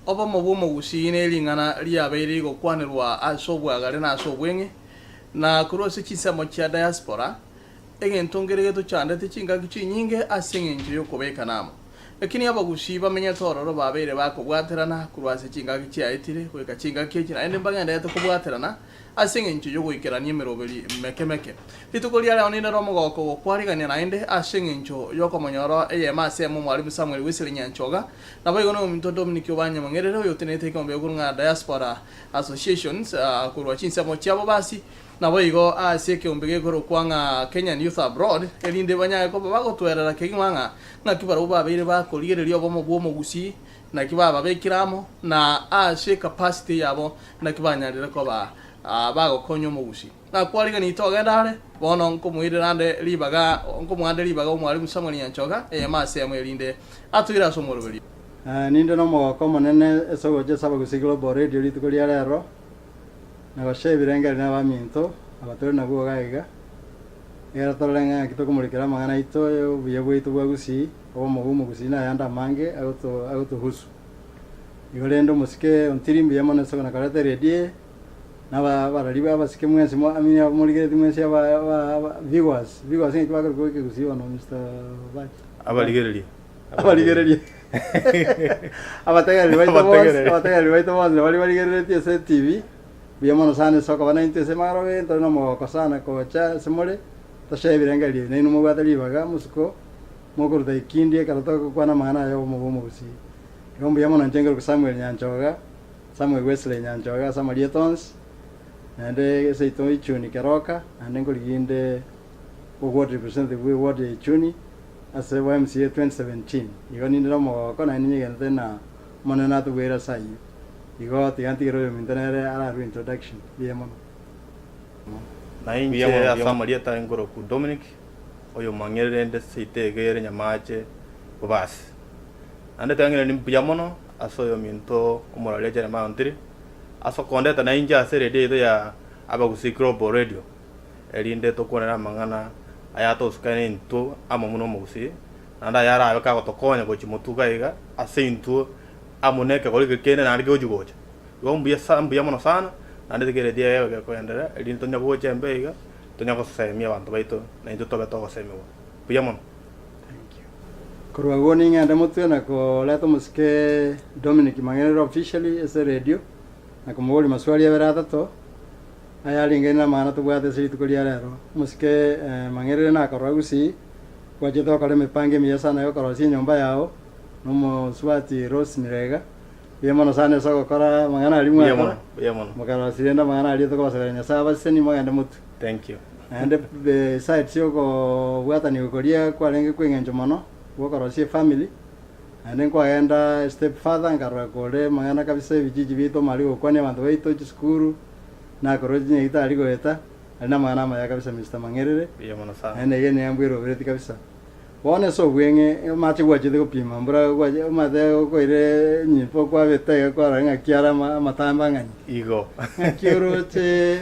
oba mubumo gusine lingana liabeire gokwanirwa asobwagare na asobwenge na kurose kisemo kya diaspora egento ngeregeto chande tichinga kichinyinge asengenje yokobeka namo lakini abagushi bamenya tororo babeire bakobwaterana kurwase chinga kichiaitire kweka chinga kichi na ende mbagenda yeto kobwaterana asengenje yogoikerania emeroberi mekemeke lituko lya onine romo goko kwarigania na ende asengenjo yokomonyoro eyema asemo mwalimu Samuel Wesley Nyanchoga na boigono omuntu Dominic Obanyamang'erere oyo tenete ikombe kurunga diaspora associations kurwa chinsemo chiabo basi na boigo aseke ombege koro kwanga Kenyan Youth Abroad elinde banyaye ko bagotwerera kegimanga na kibaro babeire bakoligererio bomo bwomo gusi na kibaba bekiramo na ase capacity yabo na kibanyarire ko bagokonyo mu gusi na kwariga ni togendare bono nkomwirande libaga nkomwande libaga omwalimu Samuel Nyanchoga emase elinde atwira somoroberi ninde no mogoko monene esogoje sabagusi Global Radio lituko lya rero nabashe birengari n'abaminto abatore nabwo gaiga era tolenga kitokumurikira magana ito yebwito bwagusi omugumu gusina yanda mange auto husu igolendo musike ontirimbi yamana sogana karate redie naba baraliba abasike mwensi mo amini abumurikire mwensi aba viewers ngi twakari ko gusi ono Mr. Bach abaligererie abatagari baito bali baligererie TV biyamano sana soko bana inte semaro we to no mo kosana ko cha semole to shebirenga li ne no batali baga musko mo ko dai kindie kala to ko na mana yo mo busi yo biyamano njengero Samuel Nyanchoga Samuel Wesley Nyanchoga Samuel Tons ande se to ichuni keroka ande ko liginde ko what representative we what ichuni as a YMCA 2017 yo ni no mo ko na ni ngene na monena to wera sai igo tiganti ro mintenere ala ru introduction biyemo na inje ya Samaria ta ngoro ku Dominic oyo mangere ende site gere nyamache bobas ande tangere ni biyamono aso yo minto kumora jere ma ontiri aso kondeta na inje asere de ya abagusi Global Radio elinde to konera mangana ayato skane into amomuno musi anda yara abeka gotokonya go chimutuga iga asintu amuneke kole kene na arige ojugoje yombuya sambuya mono sana ande tegere dia yewe ko endera elin tonya bo chembe iga tonya ko semia bantu baito na into tobe to semia buya mono. Thank you kurwa warning ande mutwe na ko leto muske Dominic Mang'erere officially as a radio na kumwoli maswali ya berata to ayali ngena mana to bwate situ ko liarero muske Mang'erere na ko ragusi kwa jeto kale mepange miyasa na yo korosi nyomba yao nomo swati Rose Mirega biyamano sana soko kora mangana ali mwa biyamano makara sirenda mangana ali to ko basaganya saba seni mwaganda mutu. Thank you and the side soko bwata ni koria kwa lenge kwengenjo mono wo korosi family and then kwa enda step father ngarwa kole mangana kabisa bijiji bito mali okwane abantu baito chiskuru na koroji ni ita ali goeta alina mangana maya kabisa Mr. Mang'erere biyamano sana and again yambiro bireti kabisa wone so bwenge machi gwachite kupima mbura gwaje mate ko ire nyipo kwa bete kwa ranga kiara matamba ngani igo kiuroche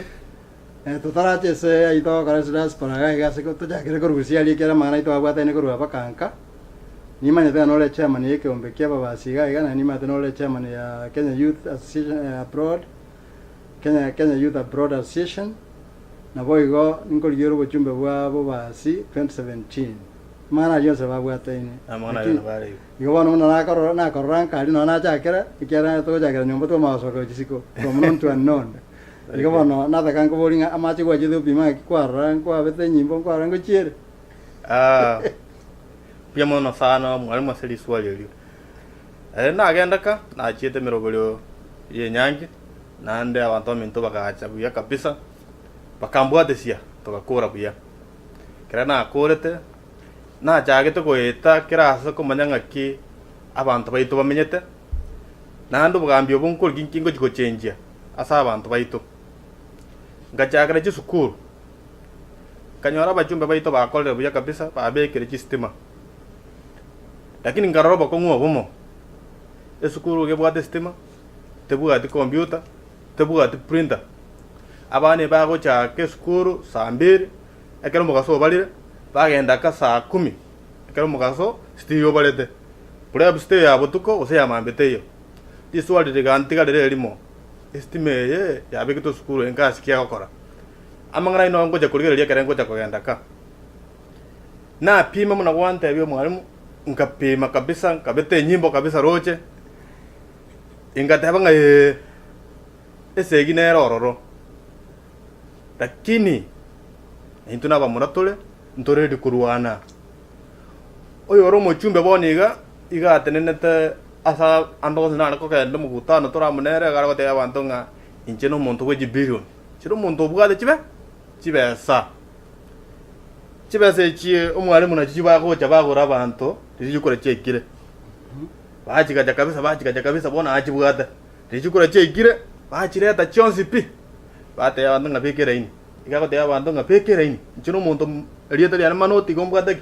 totarate se aito karasidas para ga se ko to jakere ko rusia ali kiara mana ito abata ne ko ruapa kanka ni manya te no le chairman yake ombe kia baba siga ga ni mate no le chairman ya Kenya Youth Association Abroad Kenya Youth Abroad Association na boigo ninko ligero bochumbe bwa bobasi 2017 mana yo se va bwatene amana na bari yo bono na koranka ali no na chakera ikera to chakera nyombo to maso ko chisiko from non to unknown yo bono na ta kan ko bolinga amachi kwa jido pima kwa ran kwa bete nyimbo kwa ran ko chiere biyamano sana mwalimu aseli swali lyo na agenda ka na chete mirogolyo ye nyangi na ande abantu minto bakacha buya kabisa bakambwa desia tokakora buya kera na akorete na jagete ko eta kirasa ko manyanga ki abantu baito bamenyete nando bugambyo bunko ginkingo giko change asa abantu baito ngachagara chisukuru kanyora bachumbe baito bakolera buya kabisa babekere chistima lakini ngaroba ko ngwa bomo esukuru ke bwate stima tebugati computer tebugati printer abane bago cha ke sukuru sambiri ekero mugaso balire bagenda ka saa 10 ekero mugaso stiyo balete pura bste ya botuko ose ya mambete yo iswali rigantiga rere limo estime ya bigito skuru enga sikia gokora amangana ino ngoja kurigereria kare ngoja kugenda ka na pima muna gwanta ebyo mwalimu nkapima kabisa nkabete nyimbo kabisa roche ingataba ese gine rororo lakini intuna ba muratole ntore dikuruana oyo ro mochumbe boniga iga tenenete asa ando na ko ka ndo mugutano tora munere gara ko te abantu nga incheno muntu we billion chiro muntu bugade chibe sa chibe se chi umwalimu na chiba ko chaba gora abantu rijikore chekire bachiga kabisa bona achibugada rijikore chekire bachireta chonsi pi bate ya abantu nga pekere ini iga ko te abantu nga pekere ini chiro muntu rieta ya manoti gombugada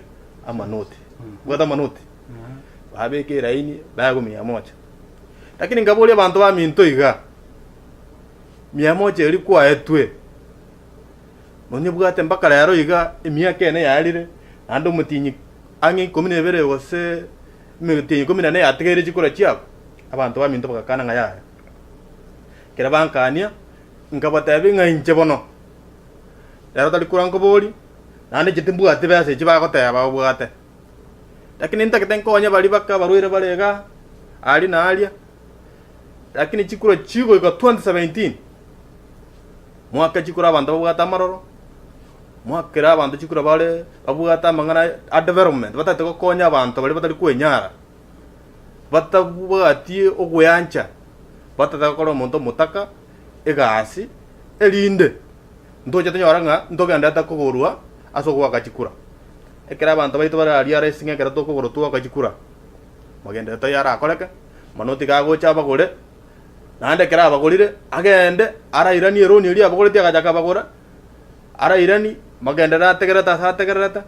amanoti bugada manoti babeke raini bago 100 lakini ngabole abantu ba minto iga 100 ilikuwa etwe nonye bwate mpaka rero iga imyaka ene yarire ando mutinyi angi komine bere wose mutinyi komine ne ategere chikora chiako abantu ba minto bakana ngaya kera bankania ngabata binga inche bono rero tali kurango boli nane jitimbu ate base chibako ta ba bwate lakini nitaketenkonya bali baka barwire balega ali na alia lakini chikura chigo ika 2017 mwaka chikura abantu bugata maroro mwaka ra abantu chikura bale babugata mangana a development batate ko konya abantu bali batali kwenyara batabugati ogweyancha batata ko muntu mutaka egasi elinde ndoje tanyoranga ndoganda takogorwa asogwa kachikura ekera abantu baitu bara aria racing ekera toko gorotua kajikura magende to yara akoreka manoti gago chaba gore nande kera abagorire agende ara irani eroni eri abagorite agajaka bagora ara irani magende rategerata sategerata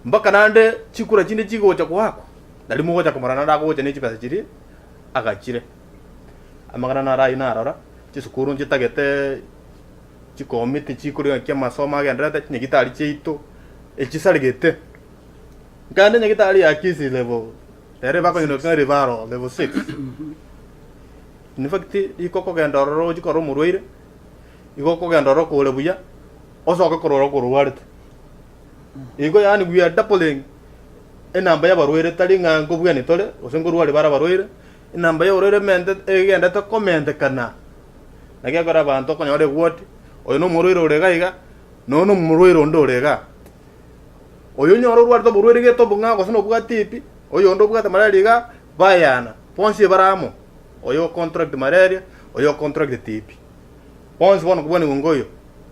mbaka nande chikura chinde chigocha kwako dali mugocha kumara nanda gocha ne chipasa chiri agachire amagana nara ina arara chisukuru njitagete chikomiti chikuri kya masoma agendera nyigitari cheito echisarigete ngande nyigitari akisi level tere bako ino kan rivaro level 6 in fact ikoko gendoro jikoro murweire ikoko gendoro ko lebuya osoka kororo koruwarite iko yani we are doubling enamba ya barweire tali ngango bwani tole osengoru wali bara barweire enamba ya orere mente egenda to comment kana nage gora bantu ko nyore wot oyo no murweire orega iga no murweire ndo orega oyo nyoro rwarto burwere geto bunga ko sono buga tipi oyo ndo buga tamararia bayana ponsi baramo oyo contract malaria oyo contract tipi ponsi bono kubone ngoyo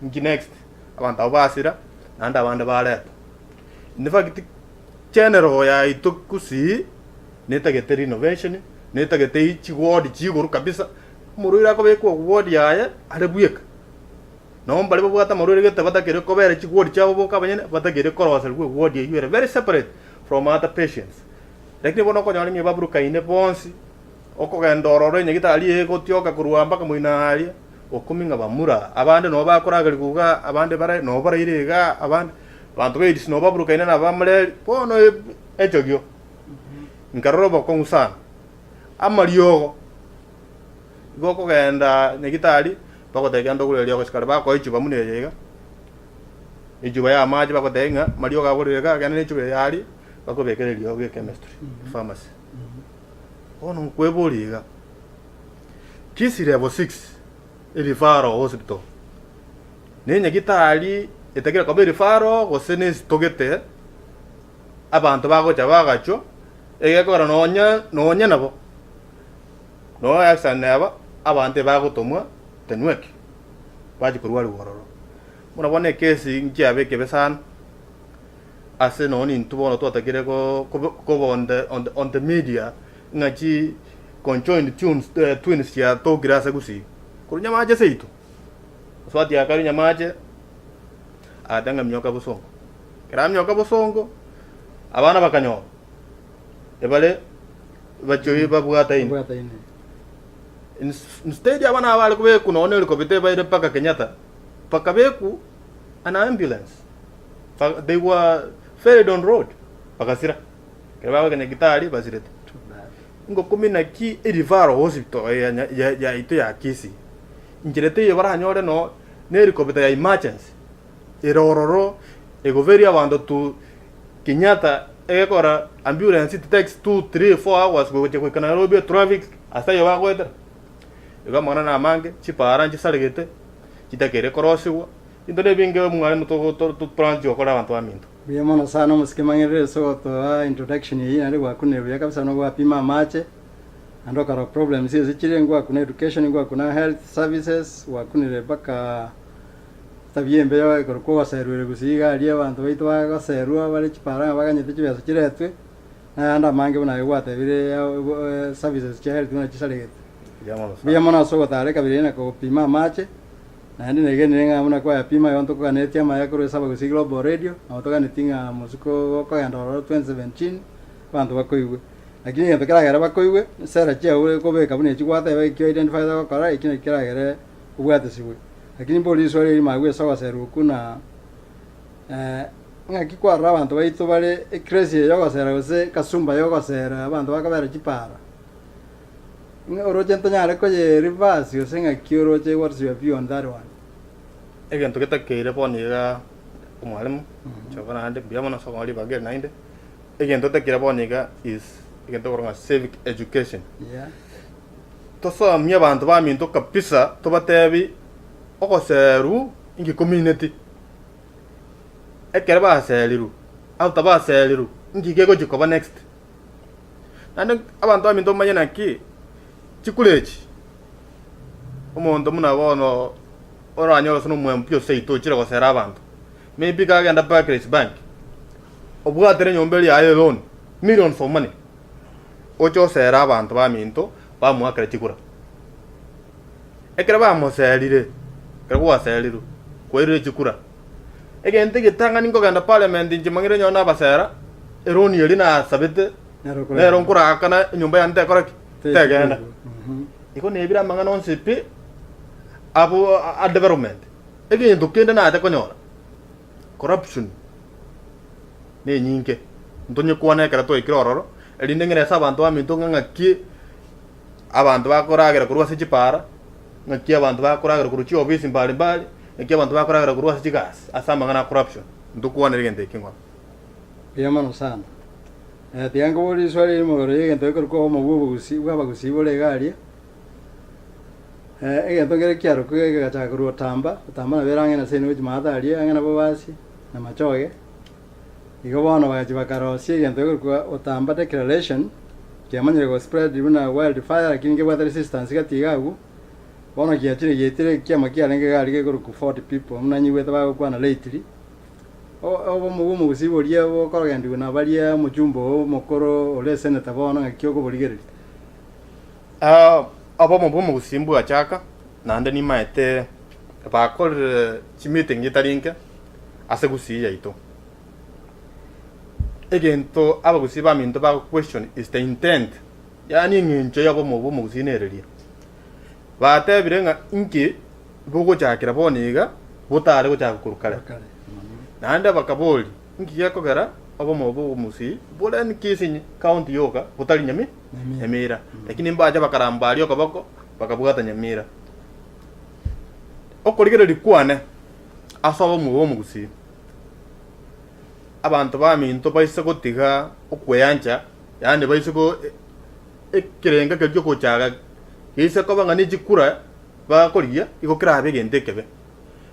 ngi next abantu abasira nanda abandi bareta in fact general ya itukusi netagete renovation netagete ichi ward chiguru kabisa murwira ko beko ward yaye arebuyeka no mbali bwata murwire gete batakere ko bere chigwodi chabo boka banyene batakere korose rwe ward you are very separate from other patients lakini bono ko nyali baburu kaine bonsi oko gendororo nyigita ali ego tyoka kuruamba ka muina ali okuminga bamura abande no bakoragali kuga abande bare no barayirega abande bantu be no baburu kaine na bamle bono ejogyo nkaroro bako ngusana amariogo goko genda nyigita ali bako tegando kule lyo ksikara bako ichuba muneyega ichuba ya maji bako tenga mario ga kurega gane ichuba yali bako bekere lyo ge chemistry pharmacy ono kweboliga kisi level 6 ilifaro hospital nenya gitali etegera ko berifaro gosene stogete abantu bako chabagacho egekora nonya nabo no aksanaba abante bako tomwa tenweki baji kurwali wororo muna bone kesi nkiabe kebesan ase noni ntubono to tagire ko on the media ngachi conjoined twins ya to grasa gusi kurunya maje seito swati akarunya maje adanga mnyoka busongo kera mnyoka busongo abana bakanyo ebale bachoyi babwata ini instead abana abali kubeku none liko biteba ile paka Kenyatta paka beku an ambulance they were ferried on road pakasira kera kwenye gitari basirete ngo kumina ki irivaro hospital ya ito ya kisi injirete ye bara nyore no ne rikobeta ya emergency irororo egoveria wando tu Kenyatta ekora ambulance it takes 2-3-4 hours go che kana Nairobi traffic hasta yo bago eter ega mona na mange chipara nchi salegete chitakere korosiwa indole binge mungale to pranjo okora bantu aminto biyamona sana musikimangire so to introduction yi ari wakune bya kabisa no wapima mache ando karo problems zikire ngwa kuna education ngwa kuna health services wakunire baka tabyembe yo ko waserure gusiga ali abantu baitu bagaserwa bari chipara baganyete chibeso chiretwe na anda mange buna ywate bire services cha health na chisalegete biyamona so gotare kabire na ko pima mache na ndi negene nga muna kwa pima yonto kwa netia maya kuru saba gusi Global Radio na otoka netinga musuko kwa ndoro 2017 bantu bakoiwe lakini yatokera gara bakoiwe sera che ule ko be kabune chikwata ba kyo identify da kora ikine kira gara kubwate siwe lakini polisi wale magwe sawa seru kuna nga kikwa abantu baitu bale crazy yo gosera gose kasumba yo gosera abantu bakabera chipara nga oroje ntanyare ko ye reverse yo senga kioro che what's your view on that one egen to keta kere poniga umwalimu chabana ande biyamona so ngali bagel nainde egen to tekira poniga is egen to ronga civic education yeah to so mia bantu ba minto kapisa to batebi oko seru ingi community ekere ba seliru auta ba seliru ingi gego jikoba next ande abantu ba minto manyana ki chikulechi umuntu muna bono oranyo sono mwempio seito chira ko sera abantu maybe ka ganda Barclays Bank obwa tere nyombeli aye loan million for money ocho sera abantu ba minto ba mu akare chikura ekera ba mo selire kera kwa seliru ko ire chikura egente gitanga ningo ganda parliament njimangire nyona basera eroni yeli na sabete nero nkura akana nyumba yante koraki tegenda iko nebira mangana on sepe abo a development ege ndokende na ata konyora corruption ne nyinke ntonye kuona ekara to ikirororo elinde ngere sa abantu aminto ngaki abantu bakoragera kurwa se chipara ngaki abantu bakoragera kuruchi office mbali mbali ngaki abantu bakoragera kurwa se chigas asa mangana corruption ndokuona regende kingwa biyamano sana tianga boli swali mo rege ntoko ko mo bubusi bagusi bole galia egento ngere kiaro ko gacha kuru tamba na berange na seno jimata ali angana babasi na machoge igo bono bagachi bakarosi egento ko otamba declaration kiamanyire go spread ibuna wildfire lakini ke weather resistance gatigagu bono kiatire yetire kiama kiarenge gali ke ku 40 people mnanyi weta ba kwa na lately obo mugumu gusiboria bo korogendi na baria mujumbo mokoro ole senator bono ngakyo ko boligere abo mugumu gusimbu achaka nande ni maete ba kol chimite ngitarinke ase gusiya ito egento aba gusiba minto ba question is the intent yani nginche yabo mugumu gusinereria bate birenga inki bogo chakira boniga botare go chakurukare nande bakaboli nki yakogera obo mobo musi bola ni kisi county yoga botali nyami nyamira lakini mbaje bakarambali okabako bakabugata nyamira okoligere likwane asaba mubo mugusi abantu ba minto baise gotiga okweyanja yani baise go ekirenga kelyo ko chaga kise ko bangani jikura ba koliya igokira abegende kebe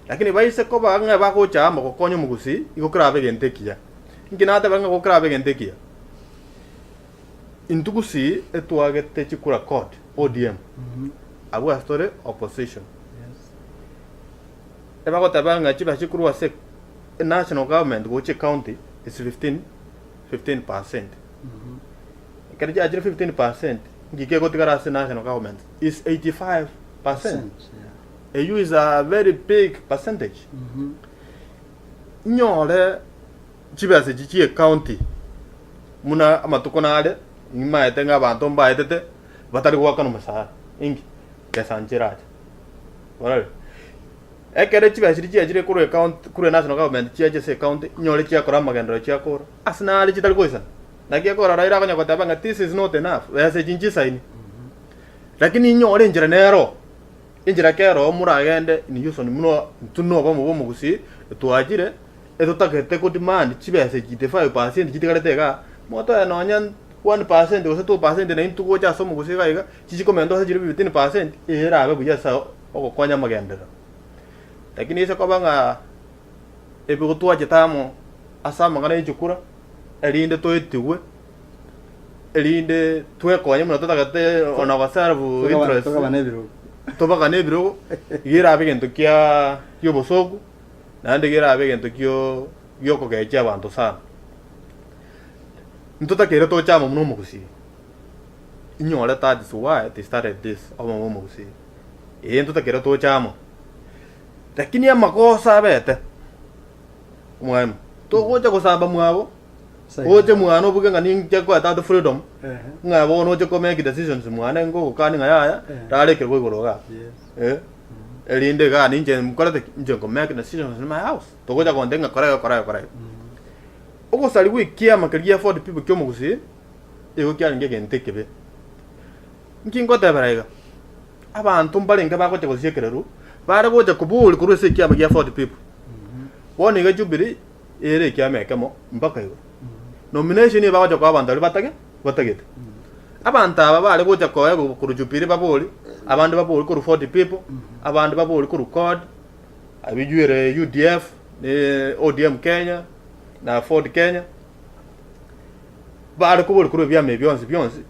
lakini baise ko banga bako chama ko konyo mugusi igokira begente kiya nginata banga kokira begente kiya intugusi etwagete chikura court ODM abu astore opposition yes eba ko tabanga chiba chikuru wa sek national government go che county is 15% kadi ajira 15% ngike ko tigara se national government is 85%. EU is a very big percentage. Nyore chibase chichie county muna amatukonale ngima etenga abantu mba etete batari kuwaka no masara ingi yasanjiraje wala ekere chibase chichie ajire kuru account kuru national government chiaje se county nyore chia kora magendo chia kora asnali chitali koisa na kia kora raira kanya kotaba nga this is not enough wese chinchi saini lakini nyore njira nero injira kero muragende ni yuso ni muno tuno bomo gusi tuajire etutagete ko demand chibese chite 5% chitigaretega moto ya nonyan 1% ose 2% na intugo cha somo gusi gaiga chichikomendo sa jiri 15% era abe buya sa okokonya magendera lakini isa kobanga ebigo tuaje tamo asama ngana ichukura elinde toetiwe elinde twekonya muno tutagete ona baservu interest tobaga nebiro gira abegento kia yobosogu nande gira abegento kio yoko gecha abantu sana ntota kero to chama muno mugusi inyole that is why they started this omo mugusi ntota kero to chama lakini ya makosa bete mwalimu to goja kusamba mwabo oje mwana buge ngani nje kwa tatu freedom ngabo no je ko make decisions mwana ngo kani ngaya dale ke go goroga elinde ga ninje mukora nje ko make decisions in my house to goja ko ndenga kora ogo sali wikia makalia for the people kyomo gusi ego kya nge gentekebe nkingo tabarega abantu mbalenga bakoje ko siekereru bare goja kubuli kuruse kya magia for the people woni ga jubiri ere kya mekamo mpaka yo nomination ye baje kwa abantu batagete abantu aba bale goja ko kurujupiri baboli abantu baboli ku 40 people abantu baboli ku record abijwere UDF ODM Kenya na Ford Kenya bale ko boli ku byame byonse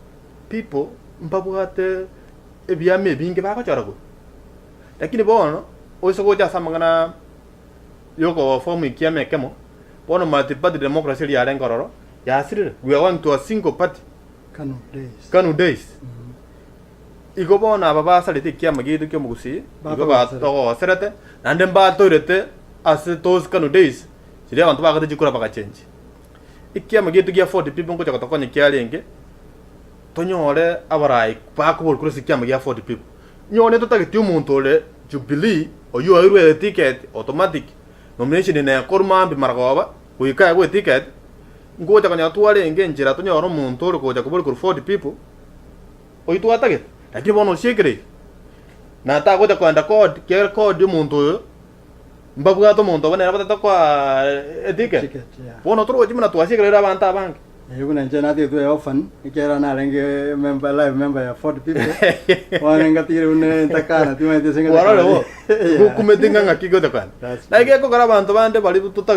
people mbabwate ebyame binge bakochara ko lakini bono oso goja samangana yoko form ikiame kemo bono multi-party democracy ya lengororo ya sirire we are going to a single party Kanu days igo bona baba salite kiama gitu kyo mugusi igo ba to serete nande ba toirete as those Kanu days sire abantu bagate jikura baka change ikiama gitu kia 40 people ngo chakota konye kialenge tonyore abarai pa ko bol kurisi kiama kia 40 people nyone to tageti umuntu ole Jubilee o you are ticket automatic nomination ne korma bi margoba kuika go ticket ngoja kanya tuwale ngenjira tunyoro muntu uri koja kubuli ku 40 people oitu atage lakini bono shekere na ta goja kwanda code ke code muntu yo mbabuga to muntu bana batata kwa ticket bono turo jimna tuwashekere abantu abange yuna njana ti tu ofan ikera na lenge member live member ya 40 people wanenga tire une takana ti mai tesenga wala wo kumetinga ngaki takana like ko gara bantu bande bali tuta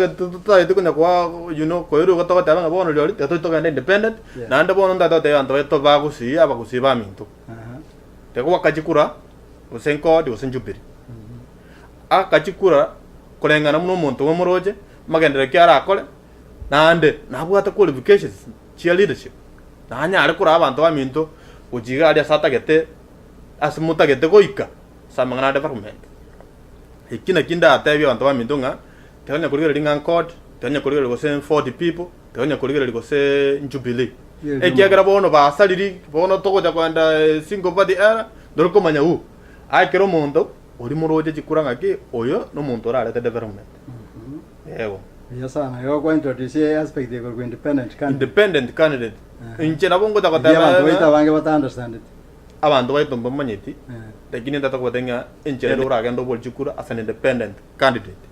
kunya kwa ko yuru ko to tabanga bono lori to kanda independent na ande bono ndata te bantu to ba kusi aba kusi ba mintu te ko wakajikura usenko di usenjupiri akajikura kolengana muno muntu womoroje magendera kyara akole nande nabwata qualifications chia leadership nanya ari kura abantu baminto ujiga ali asata gete asmuta gete goika samangana development ikina kinda atabi abantu baminto nga tanya kurigera linga code tanya kurigera go sen 40 people tanya kurigera go sen Jubilee ekiagera bono ba saliri bono toko ja kwanda single party era dorko manya u akero mondo uri muroje jikuranga ki oyo no muntu ra alete development yego sana yo kwa introduce aspect ya kwa independent candidate inche na bongo takota ba bange bata understand it abantu baito mbamanyiti lakini ndata kwa tenga inche ndo ra gendo bol chikura as an independent candidate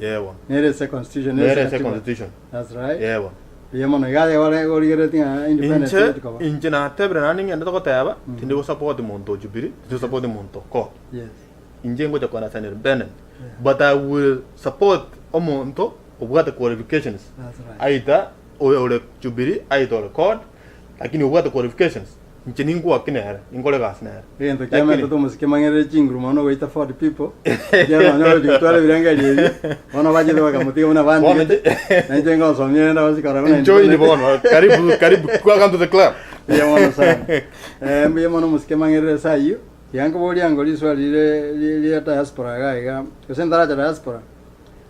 yewo nere se constitution that's right yewo yemo no gade wale gorigere tinga independent inche na tebre na ninga ndata kota yaba tindi go support monto Jubilee to support monto ko yes inje ngo jakona as an independent but I will support omonto ubwate qualifications aita ole Jubilee aita ole code lakini ubwate qualifications nche ningu akinera ingole gasnera rento kama ndo musikemangere chinguru mano waita 40 people ya no dikitwale biranga liye wana baje de bakamutika una bandi na njengo somye na basikara una enjoy the bono karibu welcome to the club ya mwana sana mbe mano musikemangere sayo yango boli yango liswali le diaspora gaiga kusendara diaspora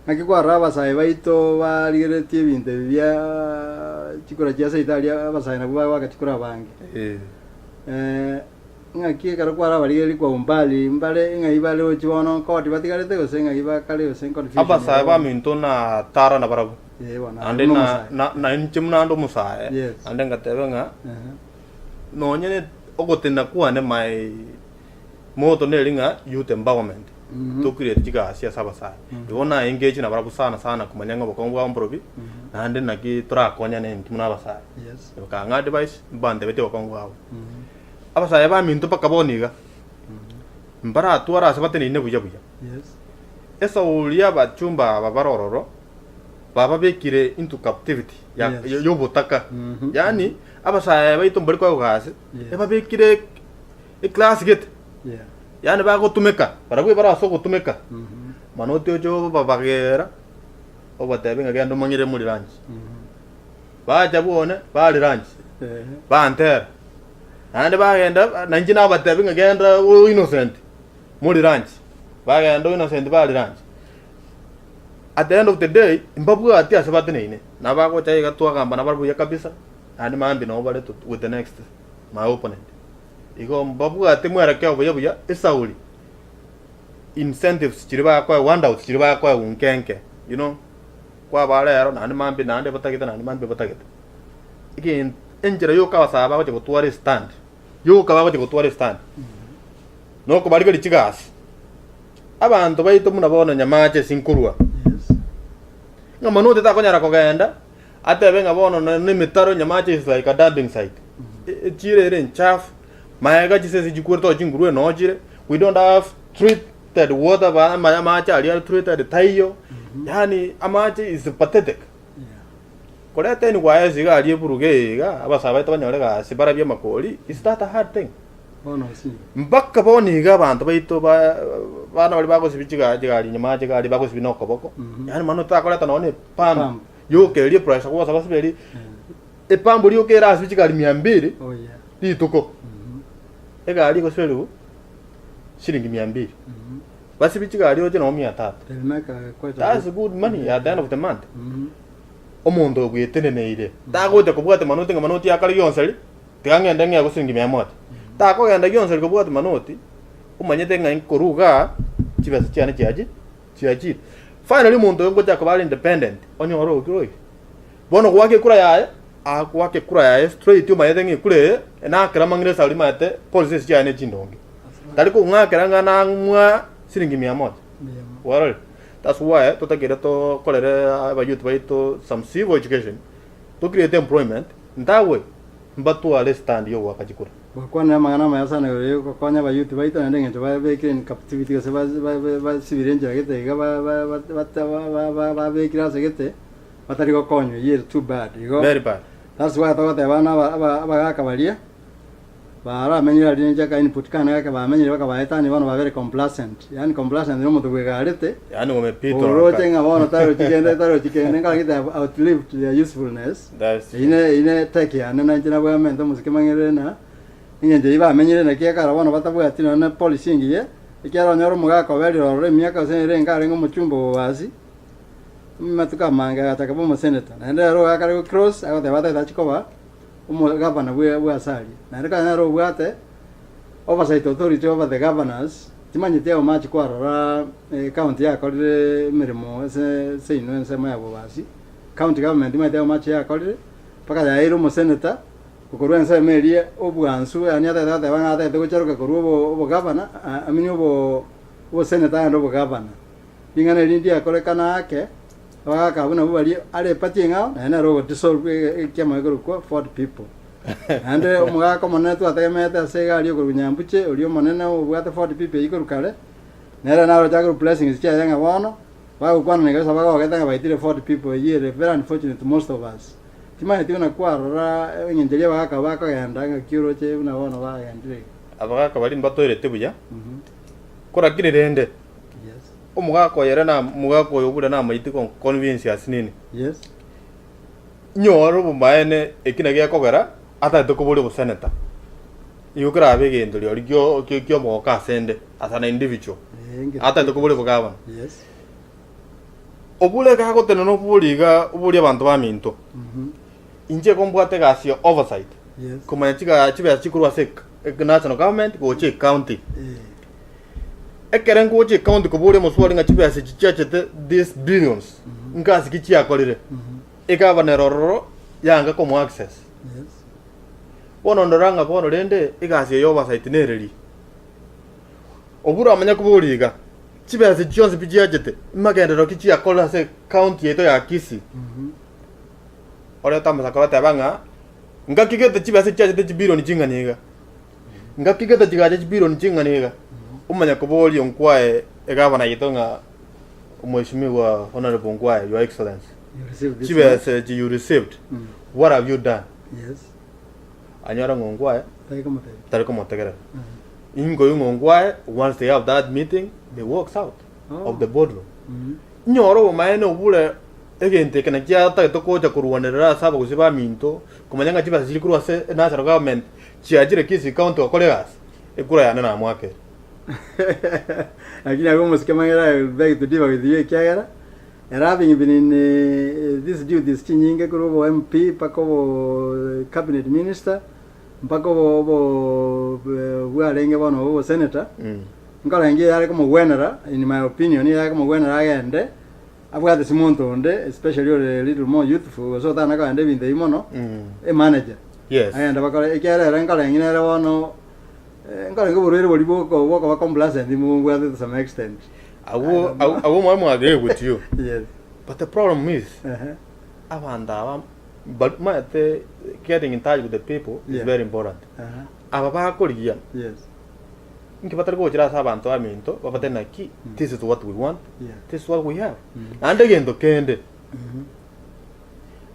nakikwa raba sai baito baligeretie binte bya chikora chia Italia basai na bwa wakachikora bangi ngaki karo kwa raba ligeri kwa umbali mbale ngaibale ochibono ko tibatigarete gosenga iba kale osen confusion abasai ba minto na tara na barabu wana ande na inchimna ndo musae Yes. ande ngatebe nga nonyene ogotenda kuane mai moto nelinga youth empowerment to create jiga asia sabasai yona engage na barabu sana kumanyanga bokongwa mbrobi na ande naki tora konya ne kimuna basai yes ka nga device bande bete bokongwa abasai ba minto pakaboniga mbara tuara sabate ne buja yes esa ulia bachumba babarororo baba bekire into captivity ya Yes. yobotaka yani abasai baito mbari kwa gase eba bekire class get yeah yani ba gotumeka barabwe bara so gotumeka manote ojo babagera obatebe ngagendo manyire muri ranch baja buone bali ranch banter ande bagenda nanjina batebe ngagenda innocent muri ranch bagenda innocent bali ranch at the end of the day mbabu ati asabate neine na bago chai gatwa kamba na barbu ya kabisa ande mambi no bale with the next my opponent igo mbabu ati mwara kya buya esauli incentives chiriba kwa handouts chiriba kwa unkenke you know kwa bale yaro na mambi na ande batagita na mambi batagita again enjera yo kawa saba ko gotware stand yo kawa ko gotware stand no ko bari ko lichigas abantu baito munabona nyamache sinkurwa nga manote ta konyara kogenda atebe nga bono ne mitaro nyamache is like a dumping site chire chafu maega chisesi jikurto jingurwe no jire we don't have treated water ba nyamache ali treated taiyo yani amache is pathetic kore teni waya ziga ali buruge ga abasaba tabanyore ga sibara bya makoli is that a hard thing ono si mbakka boni ga bantu baito ba bana bali bako sibichiga jigali nyamache ga ali bako sibinoko boko yani manota kore tanone pam yo ke li price ko sabas beli e pambo li ke ras bichiga ali 200 oh yeah di tuko e ga ali ko swelu shilingi 200 basi bichiga ali oje no 300 elmeka quite that's good money at the end of the month omuntu ogweteneneire tagote kubwate manoti nga manoti akali yonseri tigangenda nga gusingi 100 tako genda yonseri kubwate manoti umanyete nga inkoruga chibasa cyane cyaji finally umuntu ngo cyakabali independent onyoro ukiroi bono kwake kura yae akwake kura yae straight umayete nga kure na kramangire sali mate policies cyane chindonge taliko ngakera ngana mwa siringi 100 warol that's why tutagira to kolere aba youth baito some civil education to create employment ndawe mbatu ale stand yo wakajikura kwa na magana maya sana yo kwa nya ba youth baito na ndenge ba bekire in captivity se ba sibirenja gete ga ba bekira se gete batari ko konyo year too bad you go very bad that's why tawate bana ba kabalia bara menyira dinja ka input kana ka ba menyira ka ba etani bana ba very complacent yani complacent no mutu gwegarete yani umepita oroche nga bona taro chikende nga kita outlive their usefulness that's ine take ya na njina bwa mento musike mangere na inje iba menyire na kia kara bona batabu ati na policy ngiye ikiara nyoro muga ko beri ro miaka senere ngare ngo muchumbo wasi matuka manga atakapo mo senator na ndero akari cross akote bata tachikoba governor we asali na reka na ro bwate oversight authority over the governors timanyite o match kwa rora county ya kolire mirimo se ino se maya bobasi county government timanyite o match ya kolire paka ya iro mo senator kukorwa nse merie obwansu yani ata banga ata kucharuka korubo obo governor amini obo senator ndo obo governor ingana rindi akole kana ake waka buna bubali ale patinga na ro dissolve kema ko 40 people ande omugaka monene twategemete asega ali ko nyambuche olio monene obwate 40 people iko rukale nera naro jago blessings cha yanga bono ba kwana ne gasa baga ogeta baitire 40 people yere very unfortunate most of us timane tiona kwa rora nyenjelia baka genda nga kiro che una bono ba gendire abaka bali mbatoire tebuya kora kirende omugako yera na mugako yobura na maiti kon convince asinini yes nyoro bumaene ekina gya kogera ata tukubuli bu senator yukra abegendo lyo kyo mo ka sende as an individual ata tukubuli bu governor yes obule ka ko teno no buliga ubuli abantu ba minto inje kombwate gasio oversight yes kuma chiga chibe chikurwa sek national government go che county ekeren ko che county ko bole mo swali nga chibe ase chichache this billions ngasi kichi akolire ikaba nerororo yanga komo access Yes. bono ndoranga bono rende igasi yo basite nereri obura amanya kuburiga chibese chionse bijiajete magendero kichi akola se county yeto ya Kisii ore tamasa kora tabanga ngakigete chibese chiajete chibironi chinganiga ngakigete chigaje chibironi chinganiga umanya kubori onkwae egabana yitonga umheshimiwa honorable Nkwae, your excellency You received this. chibese you received what have you done Yes. anyora ngongwae Thank you. tariko motegere ingo ngongwae once they have that meeting they walks out of the boardroom nyoro maeno bule egente kana kia ta to koja kuruwanera saba kusiba minto kumanyanga chiba zili kurwa se national government chiajire Kisii county okolegas ekura yana na mwake Lakini ako musikemangera beg to diva with you kiagera. And having been in this duties chinyinge kurubo MP pako cabinet minister mpaka bo bwarenge bono bo senator nkarange yare kama wenera in my opinion yare kama wenera agende abwate simonto onde especially a little more youthful so tana ka ande binde imono a manager yes agenda bakora ekere nkarange nere bono nkarange borere boli boko ba complacent mu to some extent I will agree with you yes but the problem is abanda but getting in touch with the people is very important ababa koliya yes nkibatari ko jira sabantu aminto babatena ki this is what we want this is what we have ande gendo kende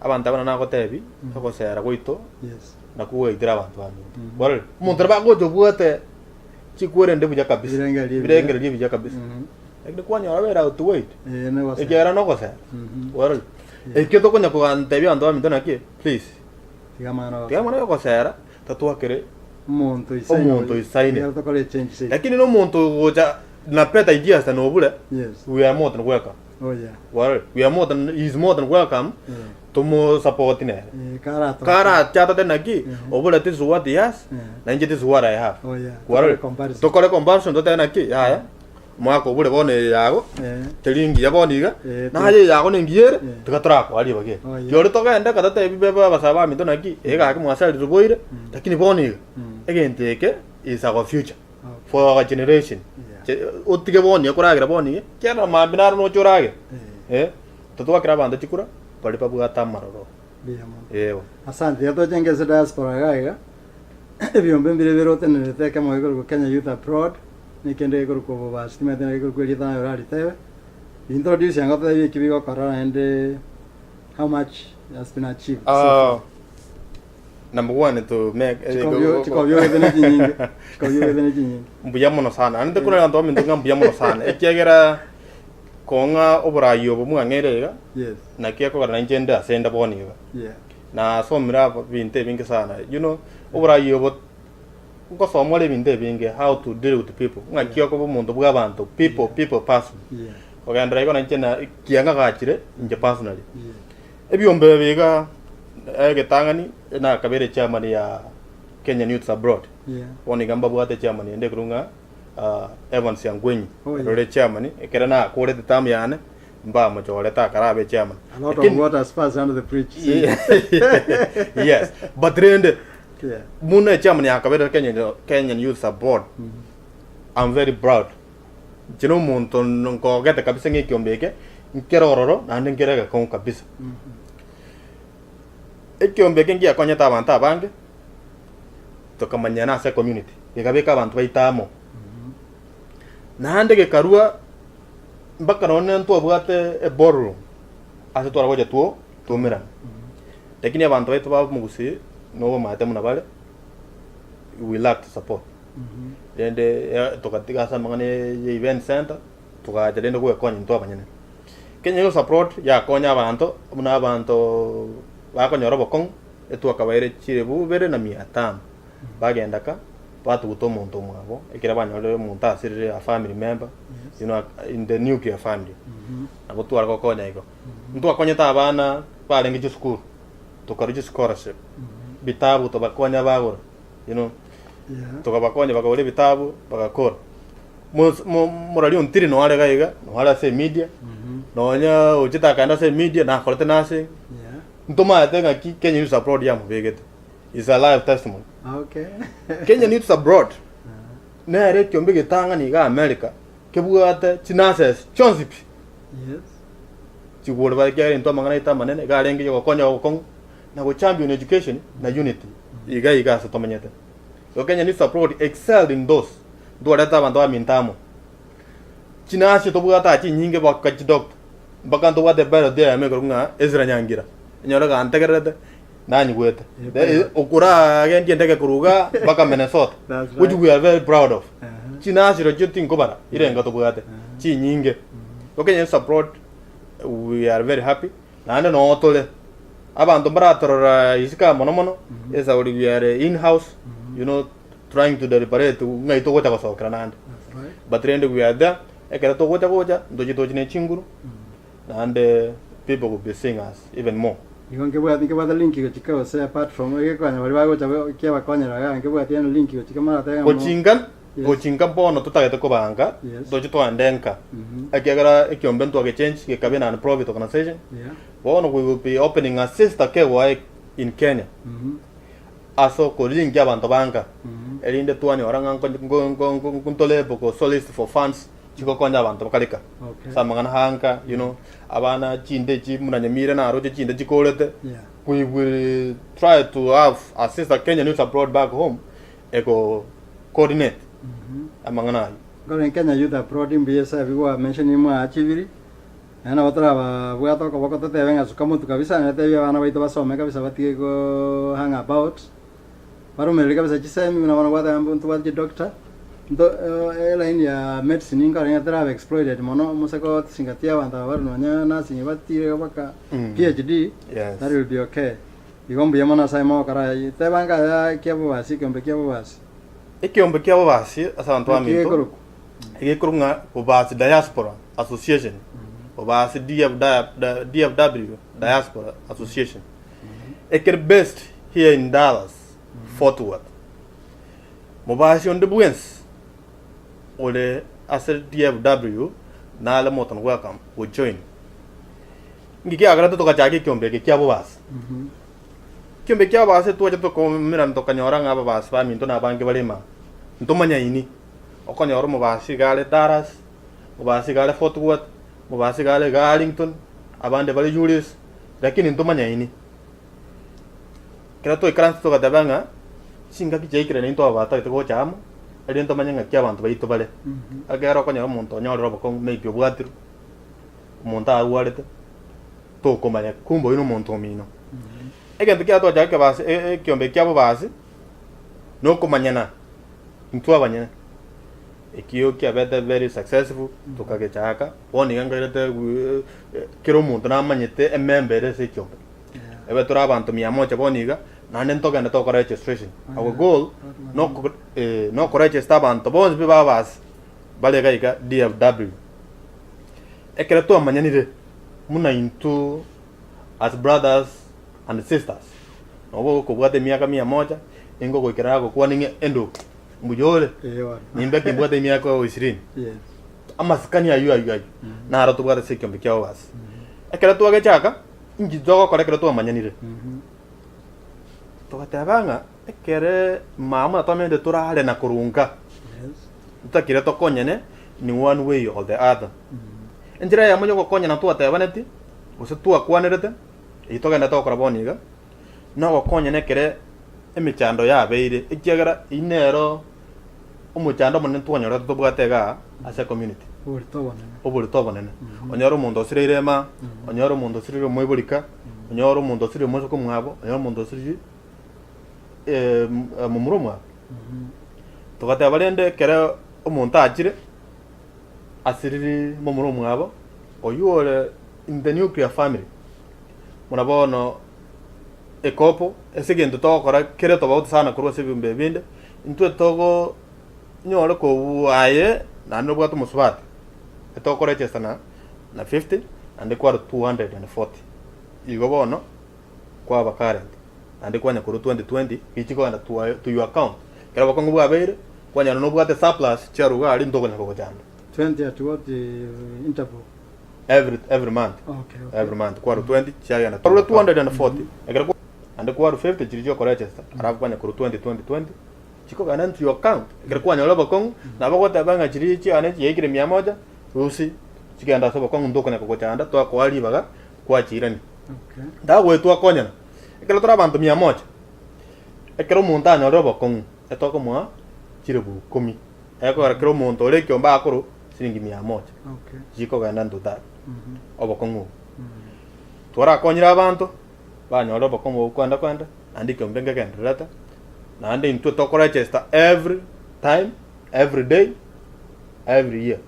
abantu abana nako tebi ko sera goito yes na kuwe idira abantu aminto bora umuntu bago jobuate chikwere ndebuja kabisa birengere buja kabisa ekde kwanya wabera to wait ne wasa ekera no ko sera bora ekyo konya ko antebi abantu aminto na ki please tigamana ko sera tatuakere umuntu isaine ya tokole change lakini no muntu goja na peta ideas no bule yes we are more than welcome oh yeah well we are more than is more than welcome to mo support ne kara chata tena ki obule this is what he has na nje this is what I have oh yeah well to kole comparison to tena ki ya mwako bule bone yago telingi yaboniga na haje yago nengiere tukatra ko ali bage yore to gaenda kata te bibeba basaba mi to naki ega ki mwasali ruboire lakini boniga egenteke is our future for our generation otige boni akuragira boni kera mabinar no chorage to akira banda chikura pali pabu gata maroro ewo asante yato jengese diaspora gaiga ebyombe mbire birote ne teka mo igoro Kenya Youth Abroad nikende igoro ko bastima tena igoro kweli tana yorali tewe introduce yango te kibigo korona and how much has been achieved number one to make chikobyo edene jinyingi mbuya mono sana ande kuna ndo mindu mbuya mono sana ekiagera konga oburayo bumwangerega yes na kiako kana njenda senda boniga na somira binte bingi sana you know oburayo bo ko somole binte bingi how to deal with people ngakiako bo mundu bw'abantu people person ogandra iko na njena kianga gachire nje personally ebyombe biga getangani na kabere chairman ya Kenya Youth Abroad woni gamba bwate chairman ende kurunga Evans Yangwenyi role chairman ekera na kore tamu yane mba machole ta karabe chairman a lot of water has passed under the bridge yes but rende muna chairman ya kabere Kenya Youth Abroad I'm very proud jino muntu nko gete kabisa ngikyombeke nkero ororo na ndengere ga kon kabisa ekyombeke ngia kwanya abantu abange tokamanyana sa community bigabeka abantu baitamo nande ge karua mbaka none ntu abwate e borrow ase twara goja tuo tumira lakini abantu baitu ba mugusi no mate muna bale we lack support ende tokatika sa mangane event center tukaja dende ko konya ntu abanyene Kenya Youth Abroad ya konya abantu muna abantu bakonyora bokong etu akabaire chirebu bere na 500 bagenda ka batu guto muntu mwabo ekira banyore muntu asirire a family member you know in the nuclear family abo twara ko konya iko ntu akonyeta abana barengeje school tukaruje scholarship bitabu to bakonya bagora you know tukabakonya bagore bitabu bagakora morali untiri no ale gaiga no ala se media no nya ujita kanda se media na korte nase ntoma atenga ki Kenya Youth Abroad ya mubegete is a live testimony. Okay. Kenya Youth Abroad ne are kyombe getanga ni ga America kebuate chinases chonsipi Yes. chigolo ba kyari ntoma ngana itama nene ga renge yo konya okong na go champion education na unity iga sa tomanyete. So Kenya Youth Abroad excelled in those do data bantu amintamo chinasi to buata chi nyinge ba ka doctor bakanto wa de bero de me kurunga Ezra Nyangira nyora ga antegerede nani gwete okura again ndeke kuruga baka Minnesota which we are very proud of. Chinasi ro jutin ko bara irenga to buate chi nyinge. Okay, Youth Abroad we are very happy nande no tole abantu baratora isika mono is our we are in house you know trying to deliberate ngai to gota ko kranand but rende we are there ekera to gota doji ne chinguru and people will be seeing us even more. Igon ke bua the link ko chika se apart from e ko nyari ba go chabe ke ba konya ra ke bua tiene link ko chika mara ta ko chingan bono to tage ko banga doji to andenka akegara ekyombe to ke change ke kabina and profit organization bono we will be opening a sister ke in Kenya aso ko link ya bantu banka elinde tuani oranga kuntole boko solicit for funds chiko konya bantu bakalika samangana hanka you know abana chinde chi munanya mire na roje chinde chikolete we will try to have a sister Kenya Youth Abroad back home eko coordinate amangana Garen Kenya Youth Abroad mbiyesa biwa mention imwa achiviri ana watra ba bwa to ko bako te venga sukamuntu kabisa na te bana baito basome kabisa batie go hang about baro melika kabisa chisemi na wana wata mtu wa doctor ndo line ya medicine inga ringa tera exploited mono musako singatia wanda baro nya na sinye batire baka PhD that will be okay igombe yamana sai mo kara te banga ya kiabo basi kombe kiabo basi ekiombe kiabo basi asanto aminto ekikurunga obasi diaspora association obasi DFW diaspora association eker based here in Dallas Fort Worth mobasi on the buens ole asel DFW na la moton welcome we join ngiki agara to kachaki kiombe kiabo basi kiombe kiabo basi to ko miran to kanyora ngaba basi ba minto na bange balema ntomanya ini okonyoro mobasi gale Dallas mobasi gale Fort Worth mobasi gale Arlington abande bale Julius lakini ntomanya ini kera to ikranto to kadabanga singa ki jekira ni to abata to chamo ali ntomanya ngakia abantu baito bale agero okonyoro monto nyoro bako maybe obwatiru monta awalete to komanya kumbo ino monto mino egento kia to jake basi kiombe kiabo basi no komanyana ntwa banyana ekio kia beta very successful to kage chaka oni ngangarete kero muntu na manyete emembere se kiombe ebe tora abantu 100 boniga nane ntogenda to registration our goal no register abantu bonzi be babas bale gaiga DFW ekere to manyanire muna into as brothers and sisters no ko bwate miaka 100 ingo ko ikirago kwa ninge endo mujole nimbe kimbwate miaka 20 ama skani ayu na haro to bwate sekiombe kiao bas ekere to ga chaka ingi zogo kore kere to manyanire to katabanga ekere mama tamende turale na kurunga utakire to konyene ni one way or the other enjira ya moyo konya na tuwa tabaneti use tuwa kwanerete itoga na to koraboniga no konya ne kere emichando ya beire ikiagara inero umuchando munene tuonyora to bwatega as a community obuli tobonene onyoro mundo sirema onyoro mundo siriro moibolika onyoro mundo siriro mosoko mwabo onyoro mundo siriro mumurumwa tokate abalende kere omuntu akire asiriri mumurumwa abo oyuole in the nuclear family munabono ekopo esegento tokora kere toba sana kurwa sebimbe binde intwe togo nyore ko aye nano bwato musubati etokora chesana na 50 and kwa 240 igobono kwa bakarent and kwa nyakuru 2020 kichiko na to your account kera bakongo bwa beire kwa nyano no bwate surplus charuga ali ndoko nyako jando 20 at what interval every month. Okay. Every month kwaru 20 chiagenda kwaru 240 egera ande kwaru 50 chirijo ko register arabu kwanya kwaru 20 chiko kana into your account egera kwanya lobo kong na bako tabanga chiri chi ane yegire 100 rusi chigenda sobo kong ndoko ne ko chanda to ko ali baga kwa chirani. Okay. Da we to akonya egera tora bantu 100 egera montanya lobo kong etoko mwa chirebu komi egera kero monto le kyomba akuru siringi 100. Okay. Chiko kana ndo ta obokongo twara konyira abantu banyora obokongo kwanda andike mbenge kendreta na ande into to register every time, every day, every year.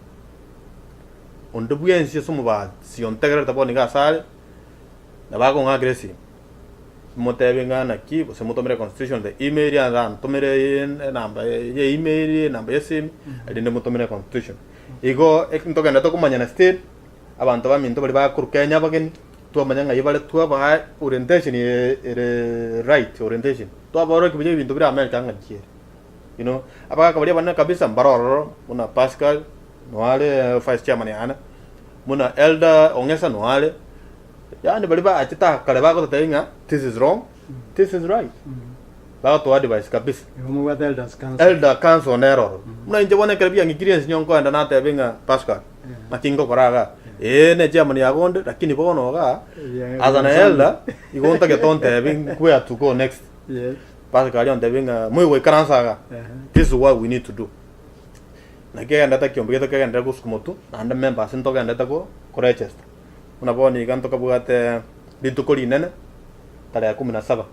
Onde buensi somo ba si ontegra ta boni gasale na ba con agresi motebe ngana ki se motomere constitution de email ya ran tomere namba ye email namba yesim edinde motomere constitution igo ekinto kenda to kumanya state abantu baminto bali ba kurukenya bageni to manyanga yibale to ba orientation ere right orientation to abaro kibije bintu bira America ngachiere you know abaka kabali bana kabisa mbaroro muna Pascal noale vice chairman yana muna elder ongesa noale yani bali ba achita kale ba ko tainga this is wrong, this is right. Ba to advice kabisa Yomu wa elder council on error muna inje wana karibia ngikiriensi nyonko anda na tabenga Pascal makingo koraga ne chairman ya gonde lakini bono ga as an elder igonta ke tonte where to go next. Yes. Pascal on tabenga mwe karansa ga this is what we need to do. Na ke anda ta kyombe to ke anda ko skumotu anda members into ke anda ta ko register una boni ganto ka bugate bintu ko linene tale 17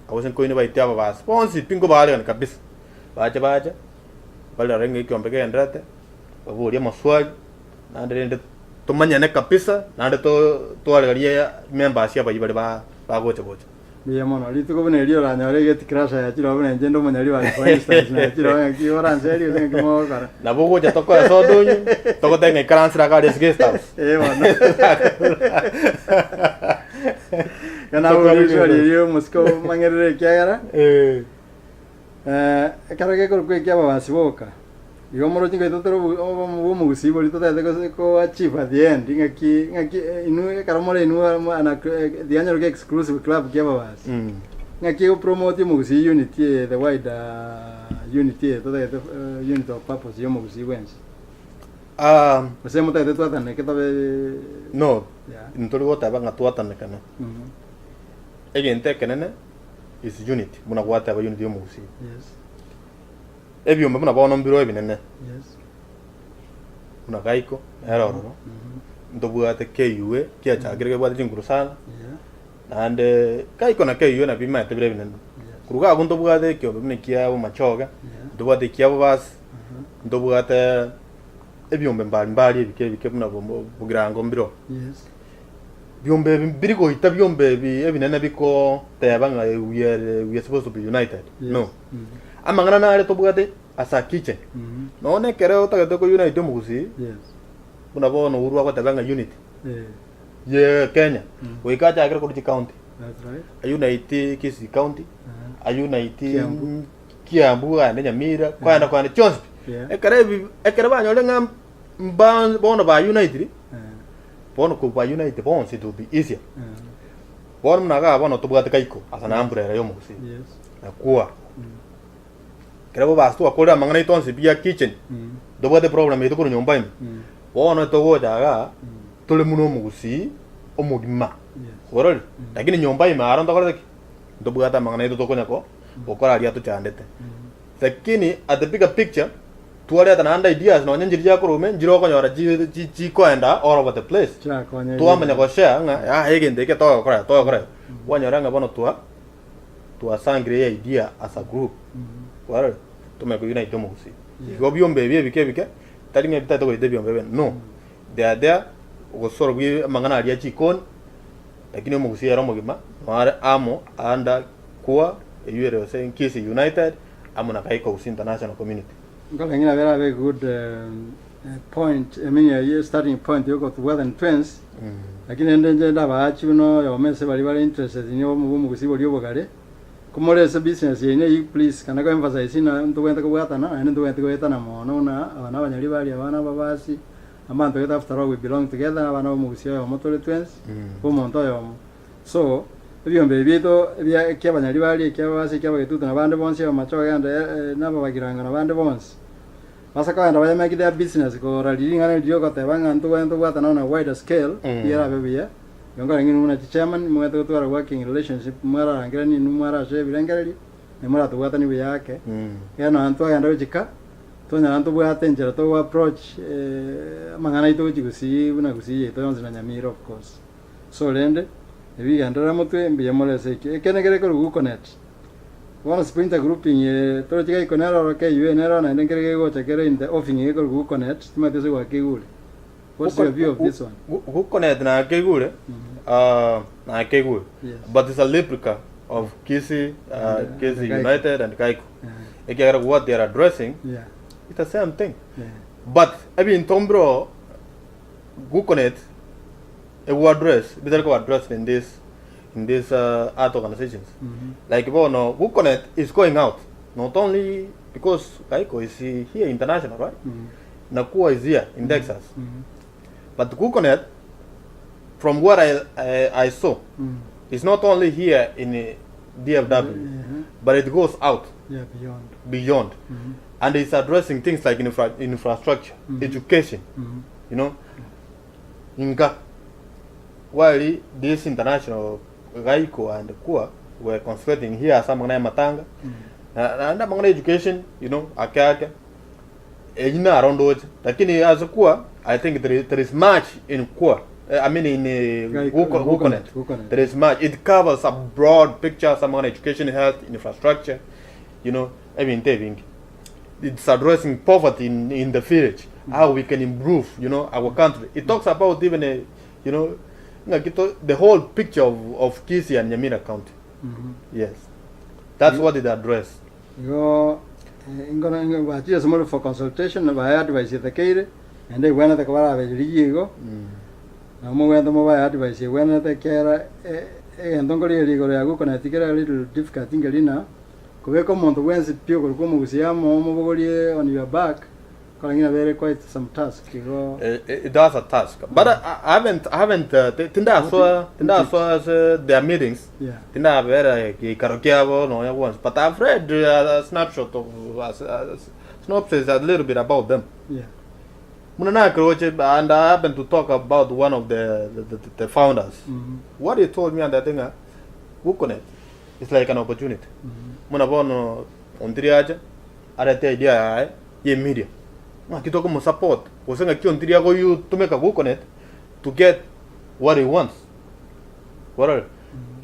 awesen ko ni baiti aba bas ponsi pingo bale kabisa baje bale rengi kyombe ke anda te baburia maswali na ndende tumanyane kabisa na ndo to aligalia members ya bali ba gocha Biya mono litu ko bene rio la nyore get crash ya chiro bene njendo monyali wa for instance na chiro ya ki ora serio tenga que mo cara na bogo ya toko so doño toko tenga crancer acá de guest house mono kana uri rio musko mangere kiagara kara ke ko ke ba basiboka yo moro tinga totero bo mu gusibo lito ta ko achieve at the end ngaki inu kara mole inu ana the annual exclusive club ke ba bas ngaki o promote mu gusi unity the wide unity to the unit of purpose yo mu gusi wens se mo ta de tuata ne ke tabe no ntoro gota banga tuata ne kana egente kenene is unity muna gwata ba unity yo mu gusi. Yes. Ebyo mbona bono mbiro ebinene. Yes. Una gaiko eroro. Ndobuate KUE kia chagirege bwa jinguru sana. Yeah. And gaiko na KUE na bima tebre binene. Kuruga gundo buate kyo bimne kia bo machoga. Ndobuate kia bo bas. Ndobuate ebyo mbali bike buna bo bugirango mbiro. Yes. Byombe birigo itabyombe ebinene biko tebanga we are supposed to be united. Yes. No. Amangana na ale to bugate asa kitchen. No ne kereo ta to ko unite mugusi. Yes. Una bono urwa ko tabanga unity. Yeah. Ye Kenya. We ka ta agro ko county. That's right. Unite Kisii county. Unite Kiambu ane Nyamira kwa ane Chonsp. Ekere ba nyole ngam mba bono ba unite. Bono ko ba unite bono it will be easier. Bono naga bono to bugate kaiko asa na umbrella yo mugusi. Yes. Na kuwa Kerebo bastu akoda mangana itonsi bia kitchen. Dobo de problem ito ko nyomba imi. Wono to go daga tole muno mugusi omugima. Worol. Lakini nyomba imi aron to ko deki. Dobo gata mangana ito to ko nyako. Bokora aria to chandete. Lakini at the bigger picture tuwale ata nanda ideas no nyanjiri ya ko rume njiro ko nyora ji ko enda all over the place. Tuwa manya ko share nga ya hege ndeke to kora. Wanyora nga bono tuwa sangre idea as a group. Wara tumeko unite mugusi. Go byombe bike talinga bitata ko ide byombe no. They are there go soro bi mangana ali chikon lakini mugusi era mugima mara amo anda kwa URL saying Kisii United amuna kaiko usi international community. Ngala very good point. I mean your starting point you got to Western Trends. Lakini ndenje ndaba achuno yo mese bali interested in yo mugusi boli obogale. Kumole ese business yene please kana ko emphasize na ntuwenta ko bwata na ntuwenta ko eta na mono na abana banyali bali abana babasi amanto get after all we belong together abana omugusia yo motore twins omonto yo so ebyombe bito ebya kyabanyali bali kyabase kyabagetutu nabande bonse amacho gande nabo bagiranga nabande bonse basakanda bayamaki their business ko ralingana dio ko tebanga ntu wento bwata na wider scale yera bebia yongara ngini muna chairman mweto twara working relationship mwara rangira ni numara je birangarali nemara tuwata ni biyake yana antu aganda ujika tonya antu bwata njera to approach mangana ito ujigusi buna gusi to yonzina nyamiro of course so lende ebi gandara mutwe mbiya molese kenegere ko guconnect wana sprinter grouping to chiga ikonera ro ke UNR na ndengere go chekere in the offing ko guconnect timate se wa kigule. What's your view of this one? Guconnect na kigule na kigule, but it's a replica of Kisi United and Kaiko. Again, what they are addressing, it's the same thing. But I mean, Tombro, Guconnect, it will address, better go addressed in these art organizations. Like Guconnect is going out, not only because Kaiko is here international, right? Nakua is here in Texas. But Guconnect, from what I saw, it's not only here in DFW, but it goes out. Yeah, beyond. And it's addressing things like infrastructure, education, you know. Inga, while this international Gaiko and Kua were concentrating here, some Matanga, and among education, you know, Akaka, around those. Lakini as a Kua, I think there is much in Kua. I mean in Guconnect. There is much. It covers a broad picture, some education, health, infrastructure, you know. I mean, it's addressing poverty in the village, how we can improve, you know, our country. It talks about even you know, the whole picture of Kisii and Nyamira County. Yes, that's what it addressed. Yo, I'm just more for consultation. I advise the care, and they went at the Kawara Rigo. I'm going to mobile advice. When at the care, and don't go to take a little difficult thing. Come on to Wednesday, people come with on your back, calling a very quite some task. It does a task, but I haven't. Their meetings. Yeah. Tinda very karaoke no once, but I've read a snapshot of synopsis a little bit about them. Yeah. And I happened to talk about one of the founders. What he told me and that thing, Guconnect, it's like an opportunity. Munabono ontriaja, arete idea ye media. Kitoko mo support. Wasenga ki ontriaja go you to make a Guconnect to get what he wants. What are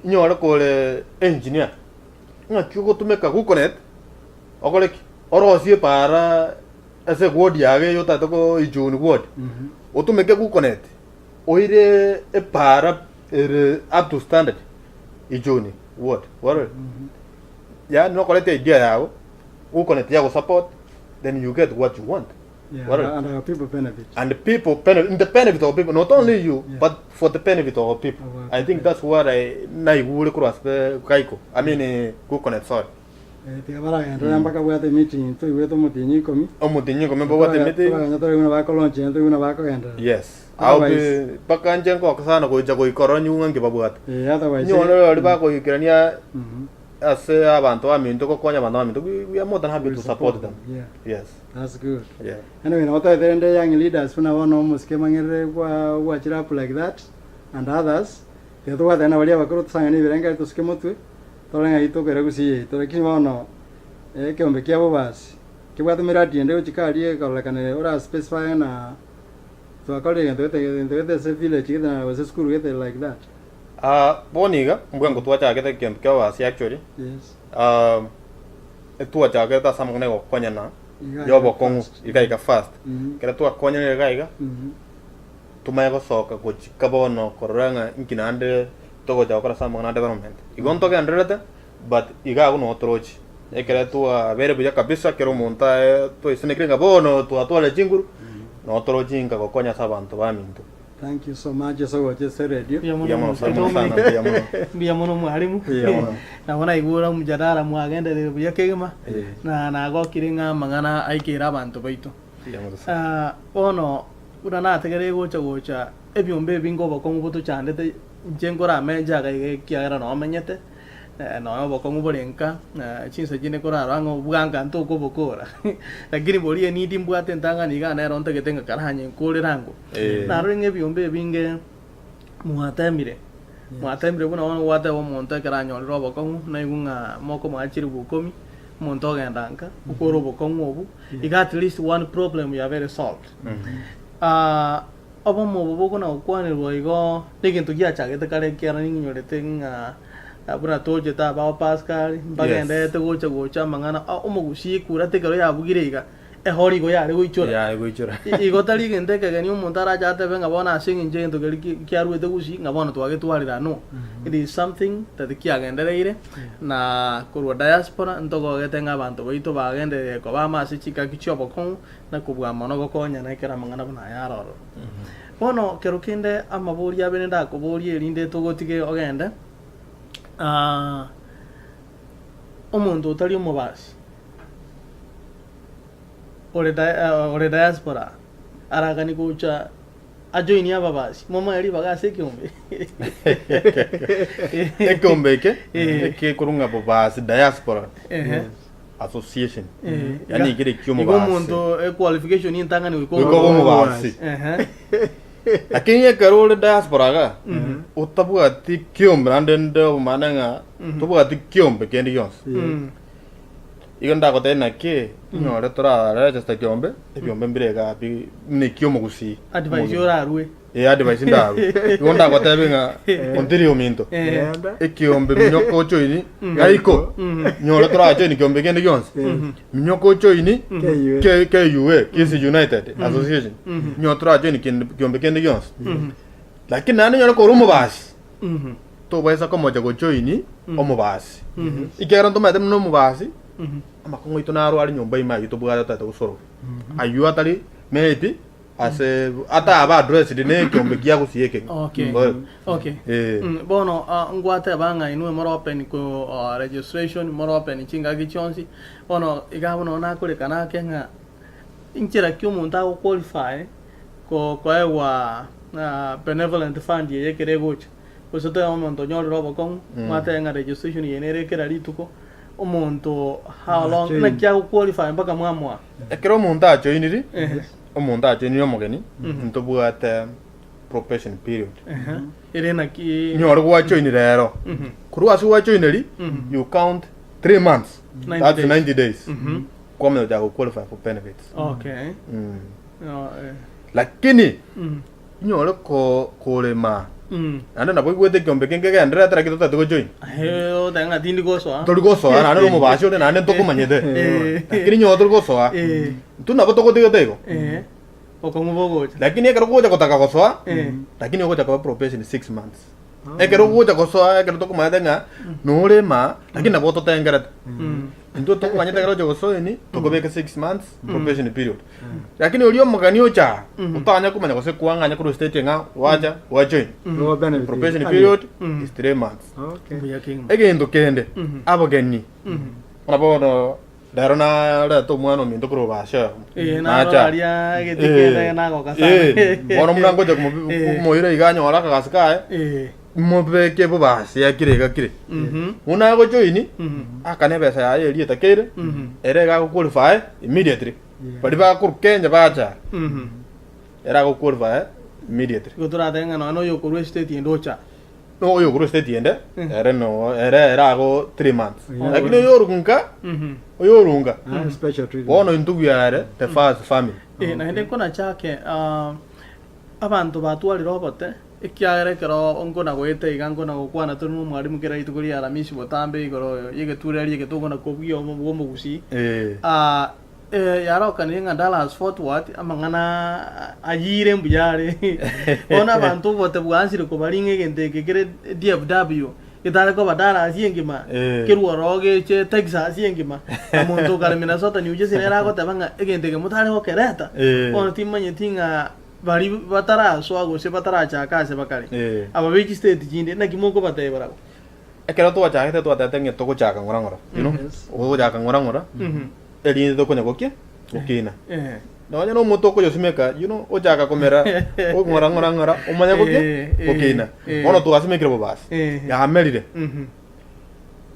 you are called engineer? Kyugo to make a Guconnect. Okolek or see para as a word yage yota toko ijun word. O to make a Guconnect. Oire a para up to standard. Ijuni word. What are yeah, no collect idea now. Who connect Yago support, then you get what you want. Yeah, and our people benefit. And the people benefit in the benefit of people, not only you, but for the benefit of people. I think that's what I would cross the Kaiko. I mean who connect sorry. Remember we had a meeting to wait on Mutini. Remember what the meeting? Yes. I'll be Pakanjanko Kasana go Jago Coron and give a word. Otherwise, you know about Ukraine. As Abanto, I mean, we are more than happy to support them. Yeah. Yes. That's good. Yeah. Anyway, what are the young leaders when I want almost came and watch it up like that, and others? The other one, then I will have a good sign and even to skim to it. Telling I took a regusi, to the kimono, a can be careful us. Kiwata Mirati and Deuchika, like an order specifying to a colleague and to the village, I was a school with it like that. Boniga, I'm going to watch a get camp cover, actually. Yes. To watch a get some of Konyana. Yobokong, you got fast. Get to a Konya Gaiga to my sock, which Cabono, Coranga, Inkinande, Togo, some other government. You want to get under but you got no approach. I get to a very big cabisa, Keromonta, to a snake abono, to a toilet jingle, no approaching Konya Savanto, I mean. Thank you so much. So just said you. Biamono mwalimu. Na wana igura mjadala mwagenda de buyakegema. Na nago kiringa mangana aikira bantu baitu. Ono buna nategere gocha ebyombe bingo bokongu buto chandete njengora meja ga kiagera no amenyete no bokongu borenka chinsa jine kora rango buganga ntoko bokora lakini bolie ni dimbwate ntanga ni gana ronte getenga karanye kole rango na ringe ebyombe binge muhatemire buna wate wo monte karanyo ro bokongu na igunga moko machiri bukomi monto gandanka ukoro bokongu obu you got at least one problem you are very solved abo mo bobo na ukwane roigo tegen ya chagete kare kiara ni nyorete nga abura toje ta ba pascal bagende te gocha mangana omugushi kura te karo ya bugirega hori go ya go ichora igo tali gente que gani un montara ya te venga bona sin ingento que kiaru te gushi ngabona to age tualira no it is something that the kiagende reire na kurwa diaspora ntogo getenga abantu boito bagende ko ba masi chika kichopo kon na kubwa mono go konya na kera mangana bana ya roro bono kero kinde amaburi ya bene da ko bori erinde to gotige ogende omuntu utali umubasi ore diaspora aragani kucha ajoini aba basi mama yari bagase kiombe ekombe ke kurunga basi diaspora association yani kire kiomo basi ikomuntu qualification intangani ikomo basi lakini karo diaspora ga utabu ati kiombe andende mananga tubu ati kiombe kendi yons iganda ko tena ke nyore tora register kiombe kiombe mbirega bi ne kiomo gusi advice yora ruwe advice ndaru iganda ko tebenga ontiri ominto kiombe minyoko choini gaiko nyore tora choini kiombe kendi yons minyoko choini ke UA Kids United Association nyore tora choini kiombe kendi yons lakini nani nyore ko rumo basi to baisa ko moja ko choini omo basi ikera ndo madem no mo basi amakongo itonaro ari nyomba ima yito bugada tata usoro ayu atali maybe ase ata aba address dine kiombe kia kusiyeke okay bono ngwate banga inwe moro open ko registration moro open chinga gichonsi bono igabono na kule kana kenga inchira kyomunta ko qualify ko ewa benevolent fund ye kere gocha osoto omonto nyoro robo kon mate nga registration yenere kera rituko omonto how long na kya qualify mpaka mwamwa ekero omonto ajoiniri omonto ajoiniri omogeni ntobwate probation period ere na ki nyoro gwa joiniri rero kuru asu wa joiniri you count 3 months that's 90 days kwame ja qualify for benefits okay lakini nyoro ko kolema anda nabo gwete kiombe kenge andra tara kito tatu join heo danga dindi go so to go so ana no mo basho de nane to ko manyede lakini nyoto go so tu nabo to ko digo tego o como bogo lakini ekero go jako taka go so lakini go jako probation 6 months ekero go jako so ekero to ko madenga no lema lakini nabo to tengara ndo to ko manyede ekero go so ni to go beke 6 months probation period lakini ulio magani ocha utanya ko manya ko se kuanganya ko state nga waja wajoin probation period is 3 months egendo kende abogeni nabo darona la to mwana minto ko basha na aria getikenda na go kasa ono mnango je mo ira iganyo ala kagaska mo beke bo basi yakire una go join akane besa ya eri takere ere ga ko qualify immediately bali ba kur Kenya bacha era go qualify immediately go tora denga no yo ko state endocha no yo ko state ende era go 3 months lakini yo runga special treatment bono intugu yare the first family na hende kona chake abantu batwali robote ikiagere kero ongo na gwete igango na gukwana tunu mwalimu kera ituguri ara misi botambe igoro yege tureri yege tugo na kobiyo mo gusi yaro kaninga Dallas Fort Worth amangana ayire mbuyare ona bantu bote bwansire ko baringe gente kekere DFW itale ko badala asiengima kirwo roge che Texas asiengima amuntu kale Minnesota New Jersey era ko tabanga egente ke mutale ko kereta ona timanye tinga bari batara so ago se batara cha ka se bakari aba biki state jinde na kimoko bataye barago ekero to cha hete to atete nge to ko cha kangora you know o ja kangora eri to ko nyagokia ukina nonya no moto ko yosimeka ochaka komera ngora omanya kokina ono tugasimekire bo basi yamerire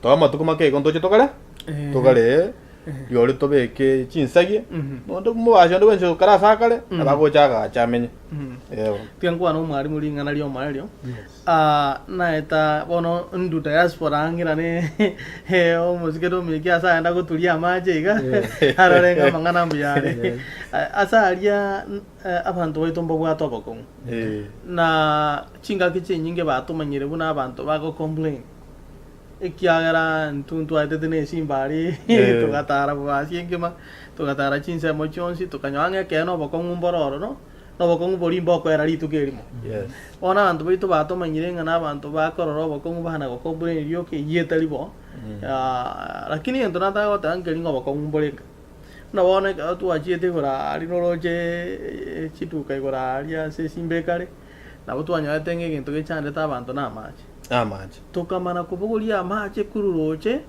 toama tukumake kontoche tokale yori tobeke chinsagi nondo mubasha ndo wenjo karasakale abagochaga chamenye tiangwa no mwari muri ngana lyo mario naeta bono ndu diaspora ngira ne o musikedo miki asa enda gutulia maje iga ararenga mangana mbiyare asa alia abantu baitombo bwa toboko na chinga kiche nyinge batumanyire buna abantu bago complain ikiagara ntuntu atetene simbari tugatara bwasi ngema tugatara chinsa mochonsi tukanywange keno bokongu mbororo no bokongu bori mboko era litugerimo ona abantu baitu batomanyire ngana abantu bakororo bokongu bahana gokombure ryo ke yetalibo lakini ento nata gotangeri ngo bokongu mboreka na wone tu achiete gora arinoroje chituka igora aria se simbekare na butwanya tenge gintu gechande ta abantu na amache tukamana kubuguria amache kururoche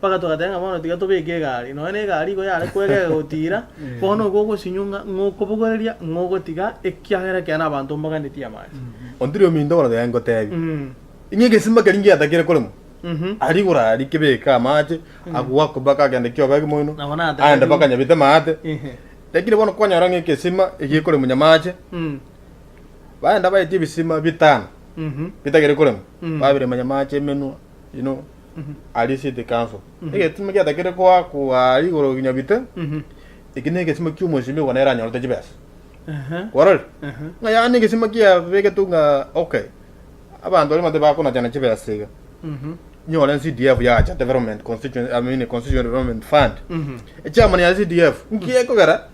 paka tugatenga mono tiga tubeke gari no ene gari go yare kwege gutira bono gogo sinyunga ngokubuguria ngogotiga ekiagera kana abantu mbaganitia amache ondirio mindo bora yango tebi ingege simba karingi atakire kolemo ari gura ari kibeka amache agwa kubaka gande kyo bagi moino anda baka nyabite mate lekile bono kwanya rangi kesima igikole munyamache baenda baiti bisima bitana bitagere kolemo babire manyamache menu ali city council ege timake atakire kwa ari goro nyabite ikine kesima kyumo simi wana era nyarote jibes kwaral ngaya ani kesima kia vege tunga okay abantu ali mate bakona jana jibes sega nyola CDF ya cha development constituent development fund chairman ya CDF ngiye ko gara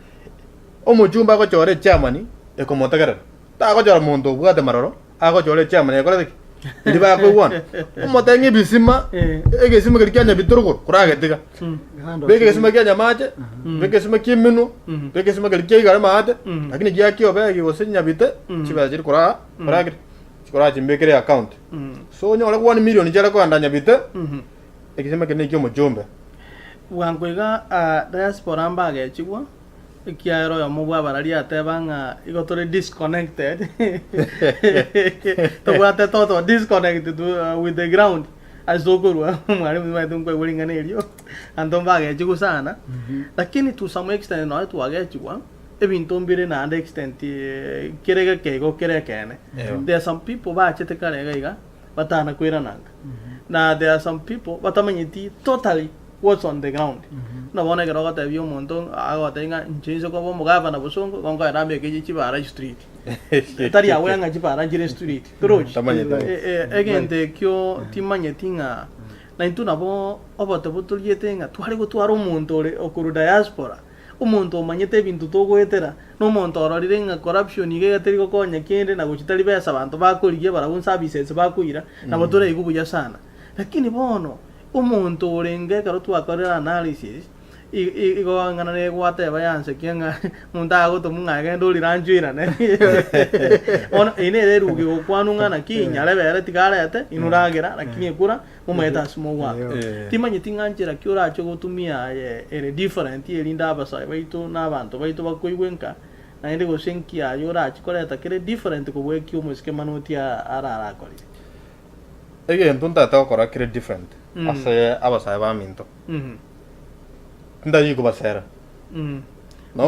omujumba ko chore chairman e ko motagara ta ko jara mondo bwate maroro ako chore chairman e ko leki ndi ba ko won omotangi bisima ege sima kirikanya biturgo kurage tiga bege sima kanya mache bege sima kiminu bege sima kirikya gara maate lakini giya kiyo bege wosinya bite chiba jiri kurage chikora chimbekere account so nyola 1 million jara ko andanya bite ekisema kene kyo mujumbe wankwega diaspora mbage chigwa ikiaro ya mubwa barari atebanga igotore disconnected to bwate toto disconnected with the ground azogurwa mwari mwaitunkwe wilingane elio andombage chigu sana lakini to some extent no tuage chigwa ebintu mbire na and extent kerega kego kerekene there are some people bachete karega iga batana kwira nanga na there are some people batamanyiti totally what's on the ground na bona que roga te vio un montón agua tenga chinzo como mogava na busongo con ka rambe ke chibara street taria wenga chibara jire street pero egente kyo timanyetinga na intuna bo obote butuliyetenga twari gutwara umuntu ore okuru diaspora umuntu manyete bintu togwetera no muntu ororirenga corruption ige gateri gokonya kende na guchitari besa abantu bakuriye barabun services bakuira na boture igubuya sana lakini bono umuntu urenge karo twakorera analysis igo ngana ne gwate bayanse kianga munda go to munga gendo liranjira ne ono ine derugi okwanu ngana kinya lebere tigarete inuragira lakini kura mumeta smogwa timanyi tinganjira kyora cyo gutumia ere different irinda abasa baitu nabantu baitu bakuigwenka na inde go senkia yora chikoreta kire different ko bwe kyo muske manutia ara kori ege entonta ta kora kire different ase abasa ba minto nda yigo basera no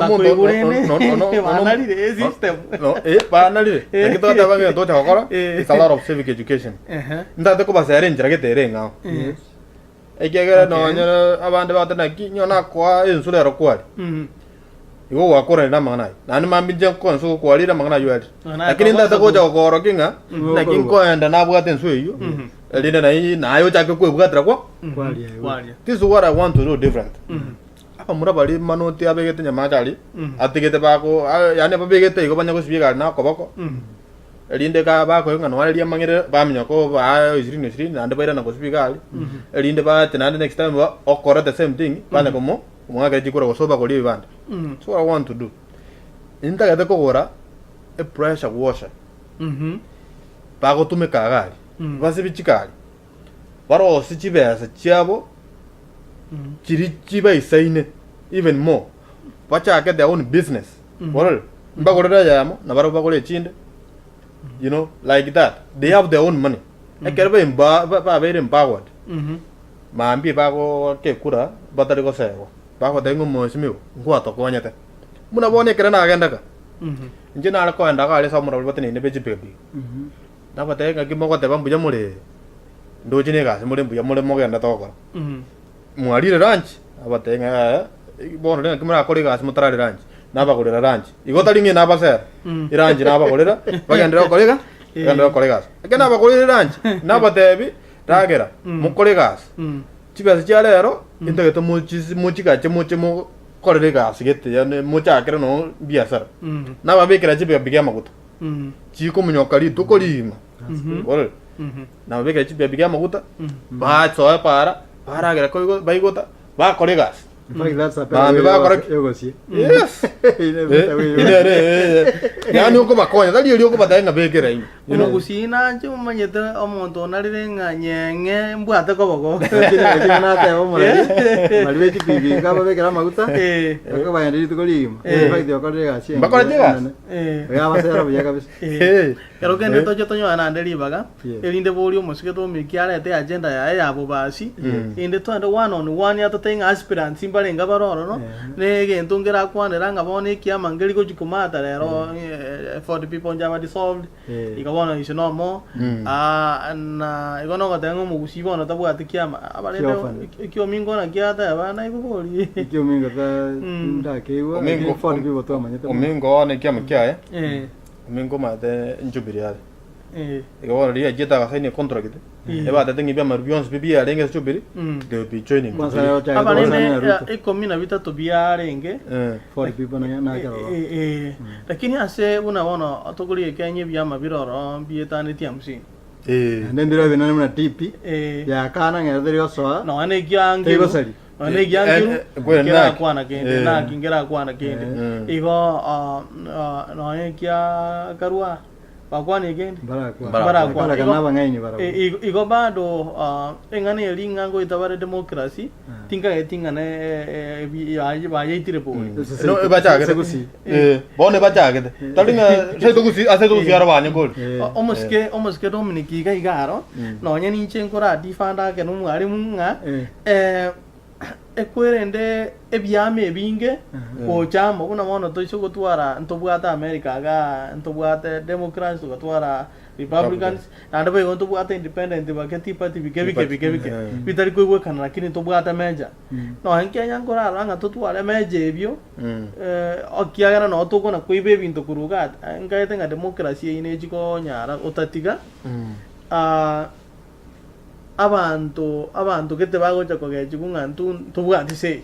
banali de system banali que to ta bangi to ta kora it's a lot of civic education nda te ko basera njira ke tere nga ege no nya abande ba tana ki nyona kwa insule ro kwali igo wakora na mangana nani mambije ko nso kwali na mangana yuat lakini nda ta ko ja ko kinga lakini ko enda na bwate nso iyo elinde na ayo chake ko bwatra kwa kwali this is what I want to do different apa mura bali manoti abegete nyama chali atigete bako yani babegete igo banya ko sibiga na ko bako elinde ka bako ngano wali amangire bamnya ko ba isiri na baira na ko sibiga ali elinde ba tena next time ba okora the same thing bana ko mo ga jikora ko soba ko live band so what I want to do inta ga ko gora a pressure washer bako tume kagari basi bichikali baro sichibesa chiabo chiri chiba isaine even more wacha get their own business Well, bagorera yamo, nabaro bagore chinde. You know, like that. They have their own money. I can be very empowered. Mambi bago ke kura, batari ko sego. Bago tengo mosimiu, guato ko anyate. Muna bone kerana agenda ka. Njina ala ko anda ka ale samura batini ne beji bebi. Na bate ka kimo ko te bambu jamule. Ndojine ga semule mbu jamule mo genda to ko. Muari ranch, abate nga bono le kimara ko ga smutra ranch. Naba kolera ranch. Igo talingi naba ser. Ranch naba kolera. Bagendera kolega. Bagendera kolegas. Agena naba kolera ranch. Naba tebi ragera. Mu kolegas. Chiba sialero. Inte que muchi ka chemu kolegas gete ya mucha kera no biasar. Naba be kera chiba biga maguta. Chi ko munyo kali to kolima. Ol. Naba be kera chiba biga maguta. Ba soa para gera ko baigota. Ba kolegas. In fact, that's a pair Yes. Ya no kuma konya, dali yo kuma dai na begera yi. Uno kusina nje manyete omonto nalirenga nyenge mbwate ko bogo. Na te o mari. Mari ti bibi ka ba begera maguta. Ko ba yandi to kolima. In fact, yo kolega si. Ba kolega. Ya ba sera ya kabisa. Pero que ndo yo tonyo anandeli baga. Elinde bolio musike to mikiara te agenda ya abo basi. Inde to ndo one on one ya to tenga aspirant simbalenga baroro no. Ne ge ntongera kwanera ngabone kia mangeli ko jikumata lero for the people njama dissolved. Ikabona is no more. Na igono ko tengo mugusibo no tabu atikiama. Abalendo ikyo mingo na kia ta bana iboli. Ikyo mingo ta nda kewa. Mingo for the people to manyete. Mingo ne kia mkia Mingo ma de njubiriade. Ikabona ria jeta ga sai ne contract. Eba ta tengi bia marbions bibia lenga chubiri. De be joining. Abalende ikomina vita to bia renge. For the people na kero. Lakini ase unaona atokuli kenye bia mabiroro bietani tiamsi. Ndendira bina na tipi. Ya kana ngere soa. No ane gyangi. Ane gyangi. Kera kwana kende na kingera kwana kende. Igo no ane kya karua. Bakwane kende. Barakwana kana bangaini barakwana. Igo bado engane elinga ngo itabare democracy. Tinga ne ya yitire po. No bacha ke. Bone bacha ke. Talinga se to kusi arabanya gol. Omoske Dominic ga igaro. No nya ni chenkora difanda ke no mwari munga. Ekwerende ebyame ebinge ochamo una mono to iso gotwara ntobwata America ga ntobwata Democrats gotwara Republicans na ndo bego ntobwata independent ba keti party bike bitari ko wekana lakini ntobwata meja no hanke nyankora ranga totwara meja ebyo okiagana no tokona kuibe bintu kuruga ngaite nga democracy ine jiko nyara otatiga abantu que te bagocha koge chikunga tubwati sei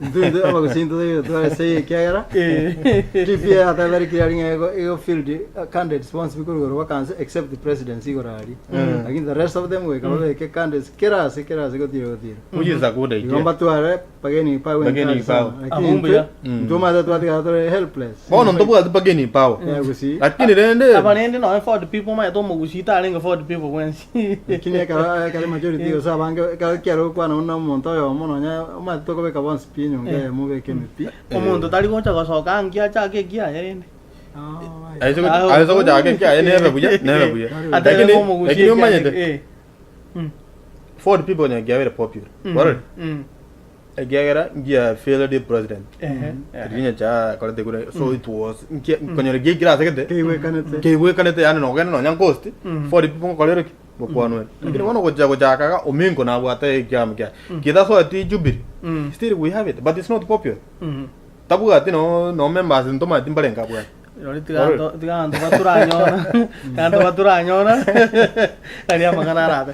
Ndio aba kusinto yo to sei kiagara tipi ata very clearing ego field candidates once because go vacancy except the presidency go rali lakini the rest of them we kabe ke candidates kerase go tiro uyiza kude ngomba tuare pageni pa lakini ndoma za tuati ga helpless bono ndobwa pageni pa lakini rende abanende no for the people ma to mugusita alinga for the people when lakini kale majority yo sabange ka kero kwa na monto yo mono nya ma to ko be ka once nyonge mube kemipi omuntu tali gocha gosoka ngia chake gia yerende aizo go chake gia nebe buya lakini umanyete for the people nya gia very popular what gia failed the president rinya cha kala de gure so it was konyere gia gira sekete kewe kanete yani no gena no nya cost for the people kala bokwano lakini wono gocha ka omingo na bwate gyam gya kita so ati jubiri still we have it but it's not popular tabu ati no members ntoma timbalenga bwa yori tigando baturanyona ali amangana rata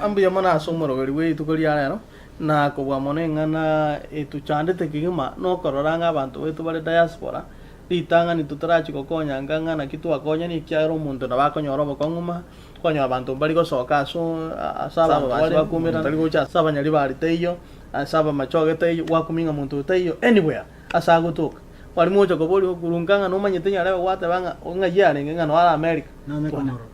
mbuya mono asomoro gari we tukoli ara na kobwa mono ngana etuchande tekigima no kororanga abantu wetu bale diaspora litanga ni tutarachi kokonya nganga kitu akonya ni kyaro muntu na bakonyoro bokonguma konya abantu bali gosoka so asaba bali bakumira tali gocha saba nyali bali teyo asaba machoge teyo wakuminga muntu teyo anywhere asagutuka wali moja ko boli kurunganga no manyete nyale wate banga onga yale nganga no ala America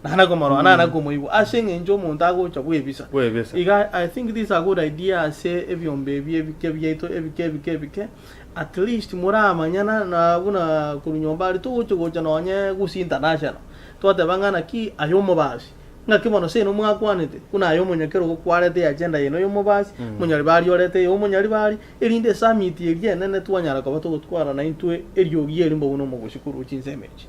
nana komoro anana komoibu asenge njo muntu agocha kwebisa iga I think this is a good idea say evyombe ebike byeito ebike at least mura manyana na kuna kunyomba tu chugo chanonye gusi international to te bangana ki ayomo basi nga kimono se no mwa kwanete kuna ayomo nyakero ko kwarete agenda yeno yomo basi munyari bari orete yo munyari bari erinde summit yeye nene twanyara ko bato twara na intwe eryogiye rimbo uno mo gushikuru chinsemechi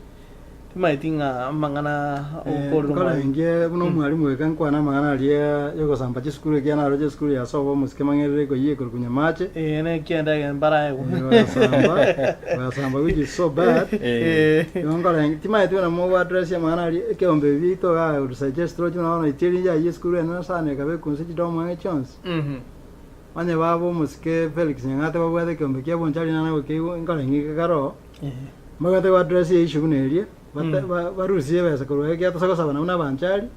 maitinga mangana okoro kala inge uno mwalimu wekankwana mangana alia yoko samba chiskuru kiana roje skuru ya sobo muske mangerere ko yeko kunyamache ne kienda ngembara yego samba which is so bad yongala timaiti na mo address ya mangana ali keombe vito ga suggest roje na itiri ya yiskuru na sane kabe kunse chidomo nge chance manye babo muske Felix ngate babwate keombe kia bonchali na nawe keiwo ngala ngi karo magate wa address ya issue nelie barusiye besa kuruhe kia tosako sabana una banchali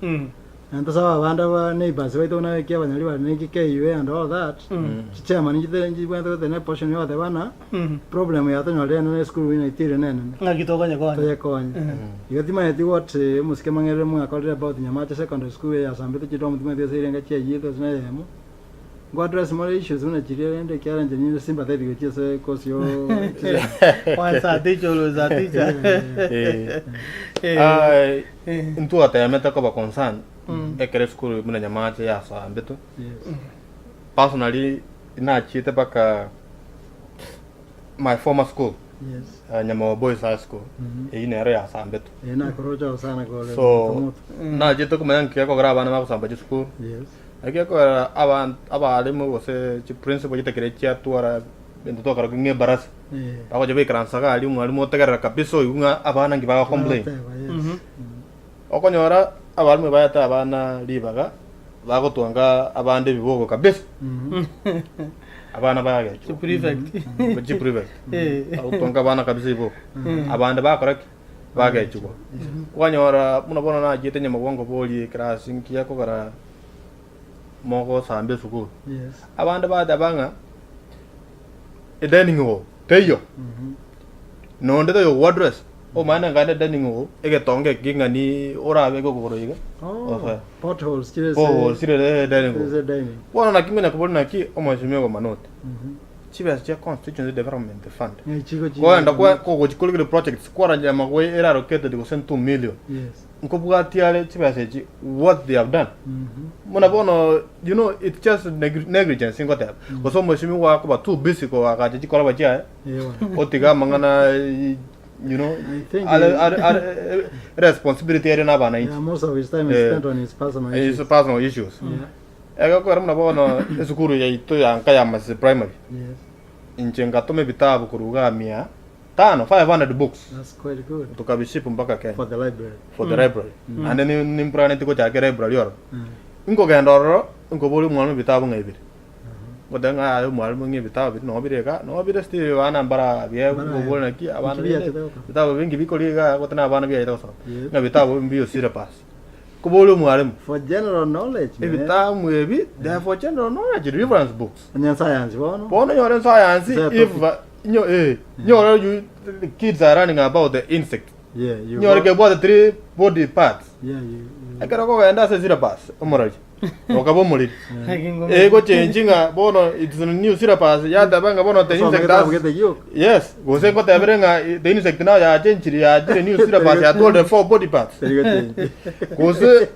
and tosaba banda ba neighbors baito una kia banyali ba neki KU and all that chairman njite njibwento tene portion yo de bana problem ya tonyo le no school wina itire nene ngakitokonya konya toyekonya yotima yeti what muske mangere mu akore about nyamache secondary school ya sambeto chidomo tima de sire ngachi yito sina yemo go address more issues una chire ende kia nje ni sympathetic chia se kosio kwa sa teacher za teacher intu ata meta ko ba concern ekere school muna nyamache ya sambeto personally ina chite baka my former school Nyamo Boys High School ina ya sambeto ina koroja sana ko le so na jito kuma yanke ko graba na ma ko sambeto school ake ko aba alimu wose chi principal jita kerechia tuara bendo to kara nge baras ako jabe kran saka alimu tegara kapiso yunga abana ngiba complain oko nyora abalmu bayata abana libaga bago tuanga abande bibogo kabisa abana baga chi prefect chi prefect au tuanga abana kabisa ibo abande ba correct baga chuko kwa nyora muna bona na jite nyama bongo boli krasing kia ko kara moko sambe suku abande ba dabanga dining hall teyo no nde yo address o mana ngane dining hall ege tonge ginga ni ora be go goro yiga potholes sire dining hall wona na kimena ko bona ki o mo jime go manote chiba cha constituency development fund ko anda ko ko projects ko ranja magwe era rocket de 2 million nko bugatiale chiba seji what they have done mona bono you know it's just negligence ngo ta ko so mo shimi wa ko ba too busy ko ga ji ko ba ja otiga mangana you know responsibility area na bana most of his time is spent on his personal issues ega ko ramna bono esukuru ya ito ya nkaya mas primary inchenga tome vitabu kuruga 500 books. That's quite good. Tukabishipu mpaka Kenya for the library. And then nimprane tiko cha library yoro inko gendoro inko boli mwalimu vitabu ngaibiri bodanga ayo mwalimu ngi vitabu no bireka no biresti wana mbara bie boli na ki abana vitabu vingi biko liga kotana abana bia ito so na vitabu mbio sira pass ko boli mwalimu for general knowledge vitabu ebi there for general knowledge reference books and science bono yore science if you kids are running about the insect. You get about the 3 body parts. I can go and that's a zero pass. Okabomuli. Go changing bono, it's a new syllabus. Yada banga bono the insect does. Yes, go say what the insect now are changing. I did a new syllabus. I told the 4 body parts. Go say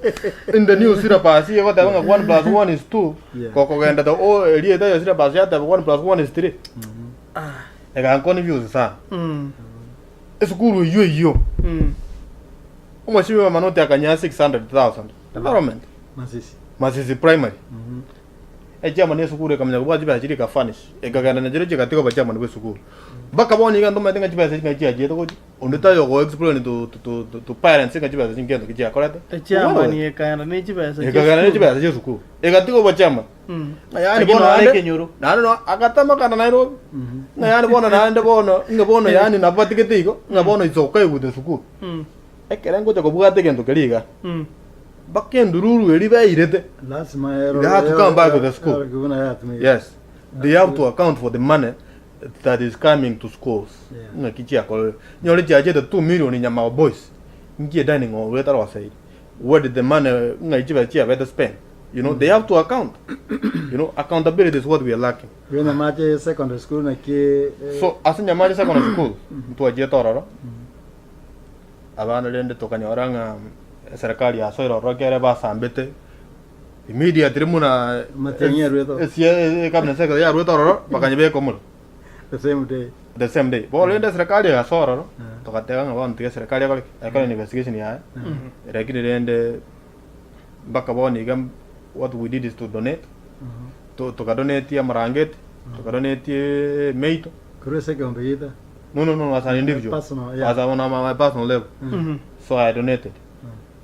in the new syllabus, see what 1 plus 1 is 2. Coco and the old syllabus, yada 1 plus 1 is 3. I can confuse sa. It's guru you. Almost you are not taking 600,000. Development. Masisi primary. A German is good coming to watch by Jirica Fanish. A Gagana Jirica take over German with school. Bacaboni and Domatic on the time of explaining to parents in Gaja, correct? A German kind of native as a Gagana school. A got to go over German. I don't know. I got them a Nairo. I want an underbono in the bono yan in a Vatican. Nabono is okay with the school. I can't go to Bugatti again to Gariga. Bakken Duru really very last my they have to come back to the school. Yes. They have to account for the money that is coming to schools. You only charge the 2 million in your boys. You dining or later or say, where did the money better spend? You know, they have to account. You know, accountability is what we are lacking. When the mache secondary school na ki So, asinya maji secondary school, tuwajie tororo. Abana lende tokanya oranga serikali ya soiro rokere ba sambete. Immediately muna Matenya rueto. Cabinet secretary ya rueto bakanye be komul. The same day. The same day. Bo lende serikali ya soiro tokatega ngabon tiga serikali ya kale investigation ya. Lakini lende baka boni gam what we did is to donate. To donate ya marangeti, to donate meito. Kuru se kombe yita. No, as an individual. Personal, yeah. As on my personal level. So I donated.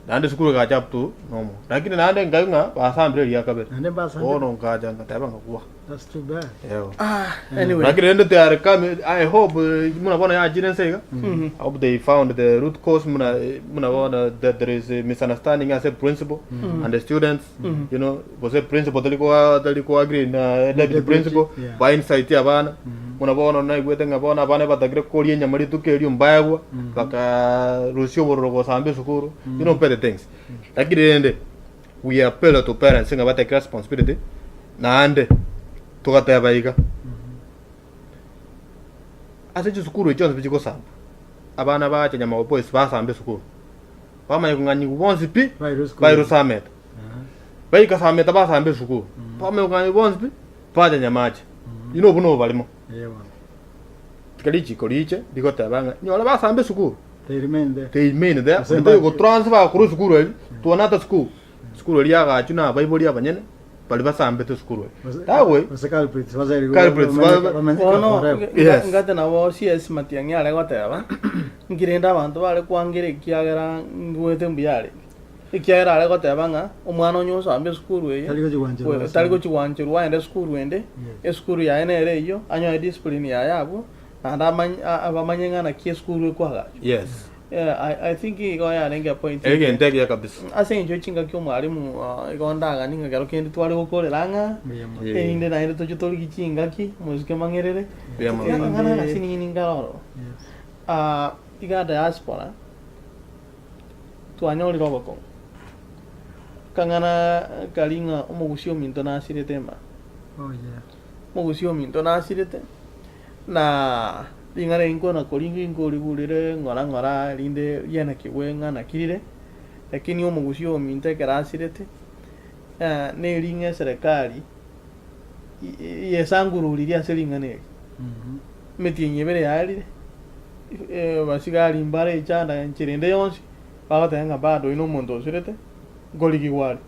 Nande school ga chap to no more. Lakini nande ngayunga ba assembly ya kabet. And then basa. Oh no ga janga taba ngwa. That's too bad. Yeah. Anyway. Lakini nende they are coming. I hope muna bona ya jinen sega. I hope they found the root cause muna bona that there is a misunderstanding as a principal and the students, you know, was a principal taliko agree na deputy principal by insight ya bana. Muna bona na igwete ngabona bana batagre kori nyamari tukeri mbayagwa baka rusio boroko sambe sukuru. You know better things. Lakini nende we appeal to parents singa bata responsibility na ande tukata baiga ase sukuru icho bichiko samba abana bacha nyama boys basambe sukuru bama yungani bonzi pi virus samet baika samet basambe sukuru bama yungani bonzi pi bacha nyamacha ino buno balimo Yeah. tikalichi koliche dikota banga nyola basambe sukuru They remain there. they go transfer kuru sukuru to another school ya ga chuna bible ya banyene bali basambe to sukuru that way Was the culprits. Was the Culprits, yes. Ngate na wo CS matiangi ale goteba. Ngirenda abantu bale kwangire kiagera ngwete mbiyale. Ikiagera ale goteba nga omwana onyoso ambe skuru eyo. Taliko chiwanchiru waende skuru ende. Skuru ya ene ere iyo anyo discipline ya yabo. Anda abamanyanga na kie skuru kwaga. yes I think go ya nenga point. again take ya kabisa Ase njo chinga kyo mwalimu igondaga ninga garo kendi twali gukoreranga. Inde na inde tochitoli kichinga ki muzike mangerere. Ngana kasini ningaro. Iga diaspora. Tuanyoli roboko. Kangana kalinga omugusio minto na asirete ma. Oh yeah. Mogusio minto na asirete. Na ingare inko na kolingi ngoli gulire ngora linde yana kiwenga na kirire. Lakini omugusio minto kera asirete. Ne linga serikali yesangurulira selinga ne. Metinye bere yali. Basigari mbare chanda nchirende yonsi. Bagatenga bado ino mondo sirete. Goligi wali.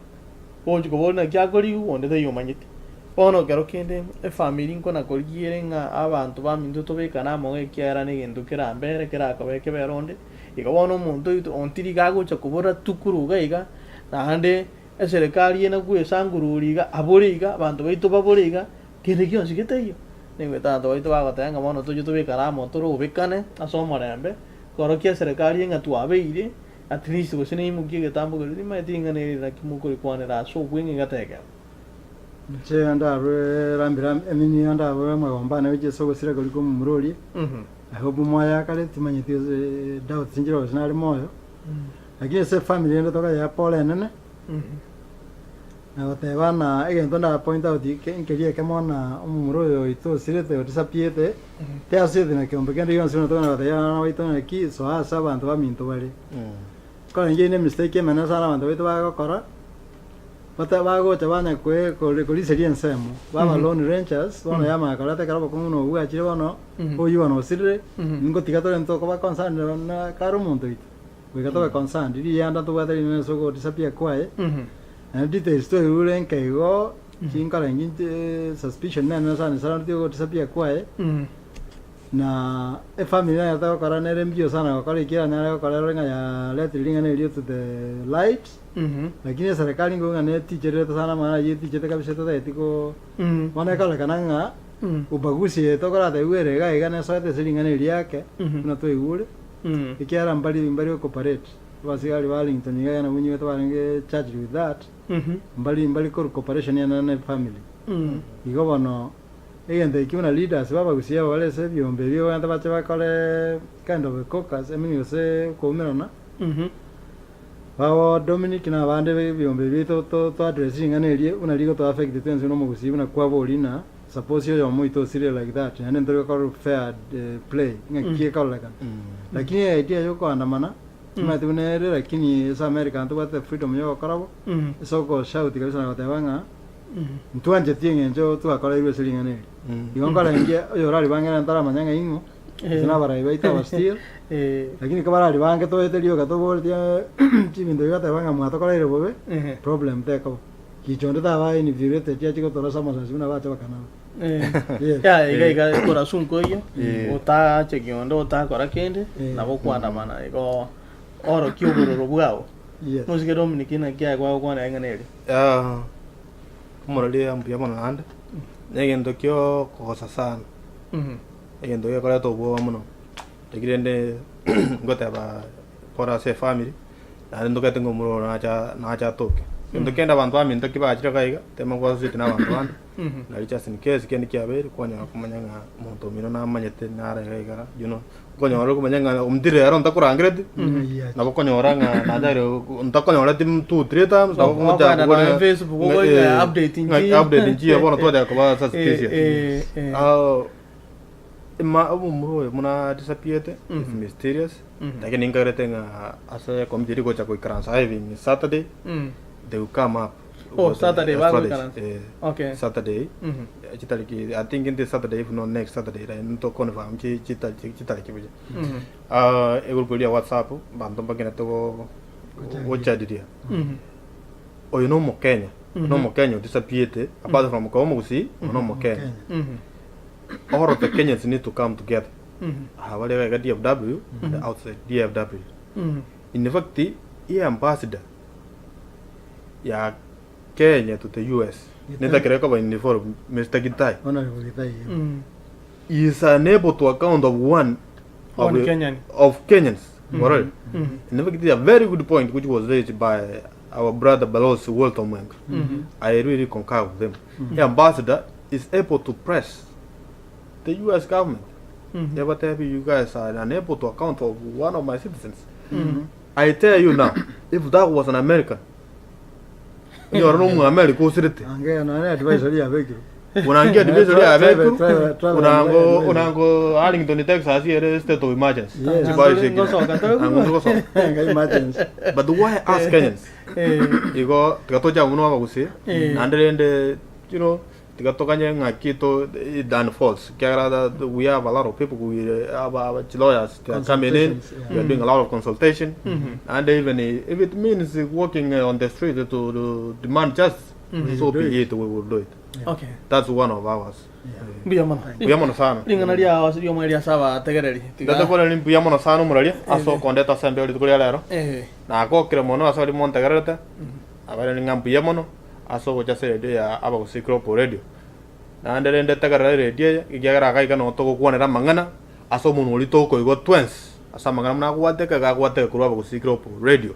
Ojo kubona kya goli wonde de yomanyite. Ono garo kende family nko na goligi erenga abantu bamindu tobekana mo ekyara ne gendo kirambere kirakabeke beronde. Ikabono omuntu itu ontiri gago chakubora tukuru gaiga nahande eserikali ena kwesangururiga aburiga abantu baitu baburiga kende kyonsi kiteyo. Ningwe tanto baitu bagotenga mono toyo tobekana mo toro ubekane asomorembe. Korokia serikali enga tuabeire. At least was an imuki gatambo gari mai tinga ne na kimuko kwane ra so gwingi gatega Che anda rambiram emini anda magomba na weje so sira gari ko muroli. I hope moya kale timanye tio doubt sinjiro sinali moyo. Lakini se family ndo toka ya pole nene. Na whatever na again tonda point out ke inkeria kemona umuro ito sirete o disapiete. Te asede na kiombe kende yon sino tona whatever na waito na ki so asa bantu ba minto bali. Kalau ini mistake mana sana bantu itu bago kora. Bata bago chabana kwe koli serian semo. Baba Lone Rangers, wana yama kalate karabo kumuno uga chile wano. Oyu wano sirre. Ningo tikato lento kwa concern na karu muntu itu. Wikato kwa concern. Didi yanda tu bata ini soko disappear kwae. Details tu ulen kaigo. Chinka lengi suspicion na sana sana tu disappear kwae. Na family na tahu kalau nere mbio sana kalau kira nere kalau orang ya lihat linga nere to the light. Lakini serikali ngonga nere teacher itu sana mana ye teacher itu kabisa itu etiko. Mana kalau kananga ubagusi itu kalau ada uere ga ikan eso itu linga nere yake. Na tu iure. Ikiara mbali cooperate. Wasikali Wellington niga na bunyi itu walinge charge with that. Mbali cooperation ya na family. Igo bano Egente ikiuna leaders baba gusia wale se biombe bio anda bache bakole kind of a caucus I mean you say komerona bawo Dominic na bande byombe bito to addressing anerie una ligo to affect tense no mugusi una kwa bolina suppose yo muito serious like that and then call fair play ngakie kala kan lakini idea yo kwa andamana tumatunere lakini sa America ntu wate freedom yo karabo soko shout kabisa na watebanga ntuanje tienge njo tu akora iwe selinga ne ingongala ingia yo rali bangena ntara manyanga ingo sina bara ibaita wastil lakini kabara ri bange to etelio ka to boltia chimindo yo watebanga mwatokora ile bobe problem teko kichonde ta ba ni virete tia chiko tora sama sasuna ba cha bakana ya iga corazón koyo ota chekiondo ota kora kende na bokwanda mana iko oro kioboro bwao no sige Dominic na kia kwa na nganeli kumuralia mpia mana ande negendo kyo kosa sana egendo ya kora to bo muno tegirende ngota ba pora se family na ndo katengo muro na cha toke ndo kenda bantu ami ndo kiba achira kaiga tema kwa sisi na bantu ande na licha sin case kendi kia beri kwa nya kumanyanga monto mino na manyete na ara kaiga you know konya ro kumanyanga umdire aro ntakura angrede na konya oranga na dare ntakonya ora tim 2-3 times na konya na Facebook ko update nji abona to da ko ba sa case ma umuro muna disappeared is mysterious lakini ingarete nga asa committee ko cha ko kransa having Saturday they will come up. Oh, Saturday, okay. Saturday. Chitaliki, I think in this Saturday, if not next Saturday, I need to confirm. Chitaliki. It will be a WhatsApp. Bantam bagina to watch idea. Oh, you know more Kenya. No more Kenya disappeared. Apart from Komusi, no more Kenya. All of the Kenyans need to come together. However, I got DFW, the outside DFW. In fact, the ambassador. Ya Kenya to the US. Neta kereka ba uniform Mr. Gitai. Honorable Gitai. Is unable to account of one of Kenyans. Moral. In fact, a very good point which was raised by our brother Balos Walter Meng. I really concur with them. The ambassador is able to press the US government. Never tell you guys are unable to account for one of my citizens. I tell you now, if that was an American, you are no America usirete. Ange na advisory abeki. Unaangia advisory abeki. Unango Arlington Texas here state of emergency. Emergency. But why ask Kenyans? Iko tikatoja muno abagusi. Andrende you know tikatokanya ngakito Dan Falls. We have a lot of people we have lawyers coming in. We are doing a lot of consultation. And even if it means walking on the street to demand justice, so be it, we will do it. Okay. That's one of ours. Buyamona sana. Linganalia yo mwelia saba tegereri. Dada kwa limpi buyamona sana muralia. Aso kondeta sembe oli tukulia lero. Na ko kremono aso li monta garata. Abale ngam buyamona. Aso ko chase ya aba ko sikro po radio. Na andere ndeta garara radio igagara kai kana otoko kuonera mangana. Aso munoli toko igo twins. Asa mangana mna kuwate ka kuwate kurwa ko sikro po radio.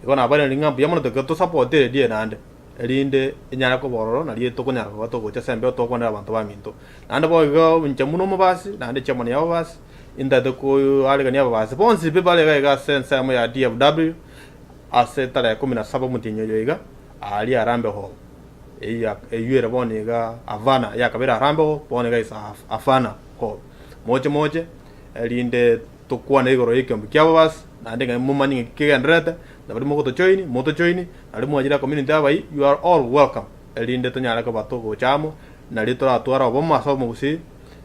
Iko na abale ngam buyamona to to support radio na ande. Elinde inyara ko bororo na liye toko nyara ko to sembe to ko na bantu ba minto. Ande bo go nchamuno mabasi na ande chamani ya basi. Inda de ko ale gani basi. Ponsi pe bale ga sensa mo ya DFW. Aseta la 17 mutinyo yoiga. Ali arambe ho. Eyuere bone ga Havana ya kabira arambe ho bone ga isa Havana ho. Moche elinde to ko na igoro yekyo kya basi. Na ande ga mumani kigendrete. Dabari moto joini ali mwajira community abai you are all welcome elinde to nyara ko batoko chamo na litora tuara bomma so mugusi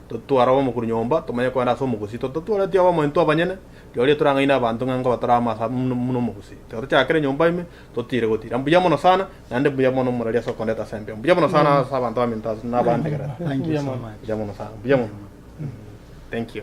to tuara bomo kunyomba to manya ko na so mugusi to tuara dia bomo into abanyene yo litora ngaina bantu nganga batara masa muno mugusi to cha kare nyomba ime to tire go tira mbuyamono sana na ande mbuyamono muralia so kondeta sempe mbuyamono sana sa bantu aminta na bande gara thank you so much mbuyamono sana mbuyamono thank you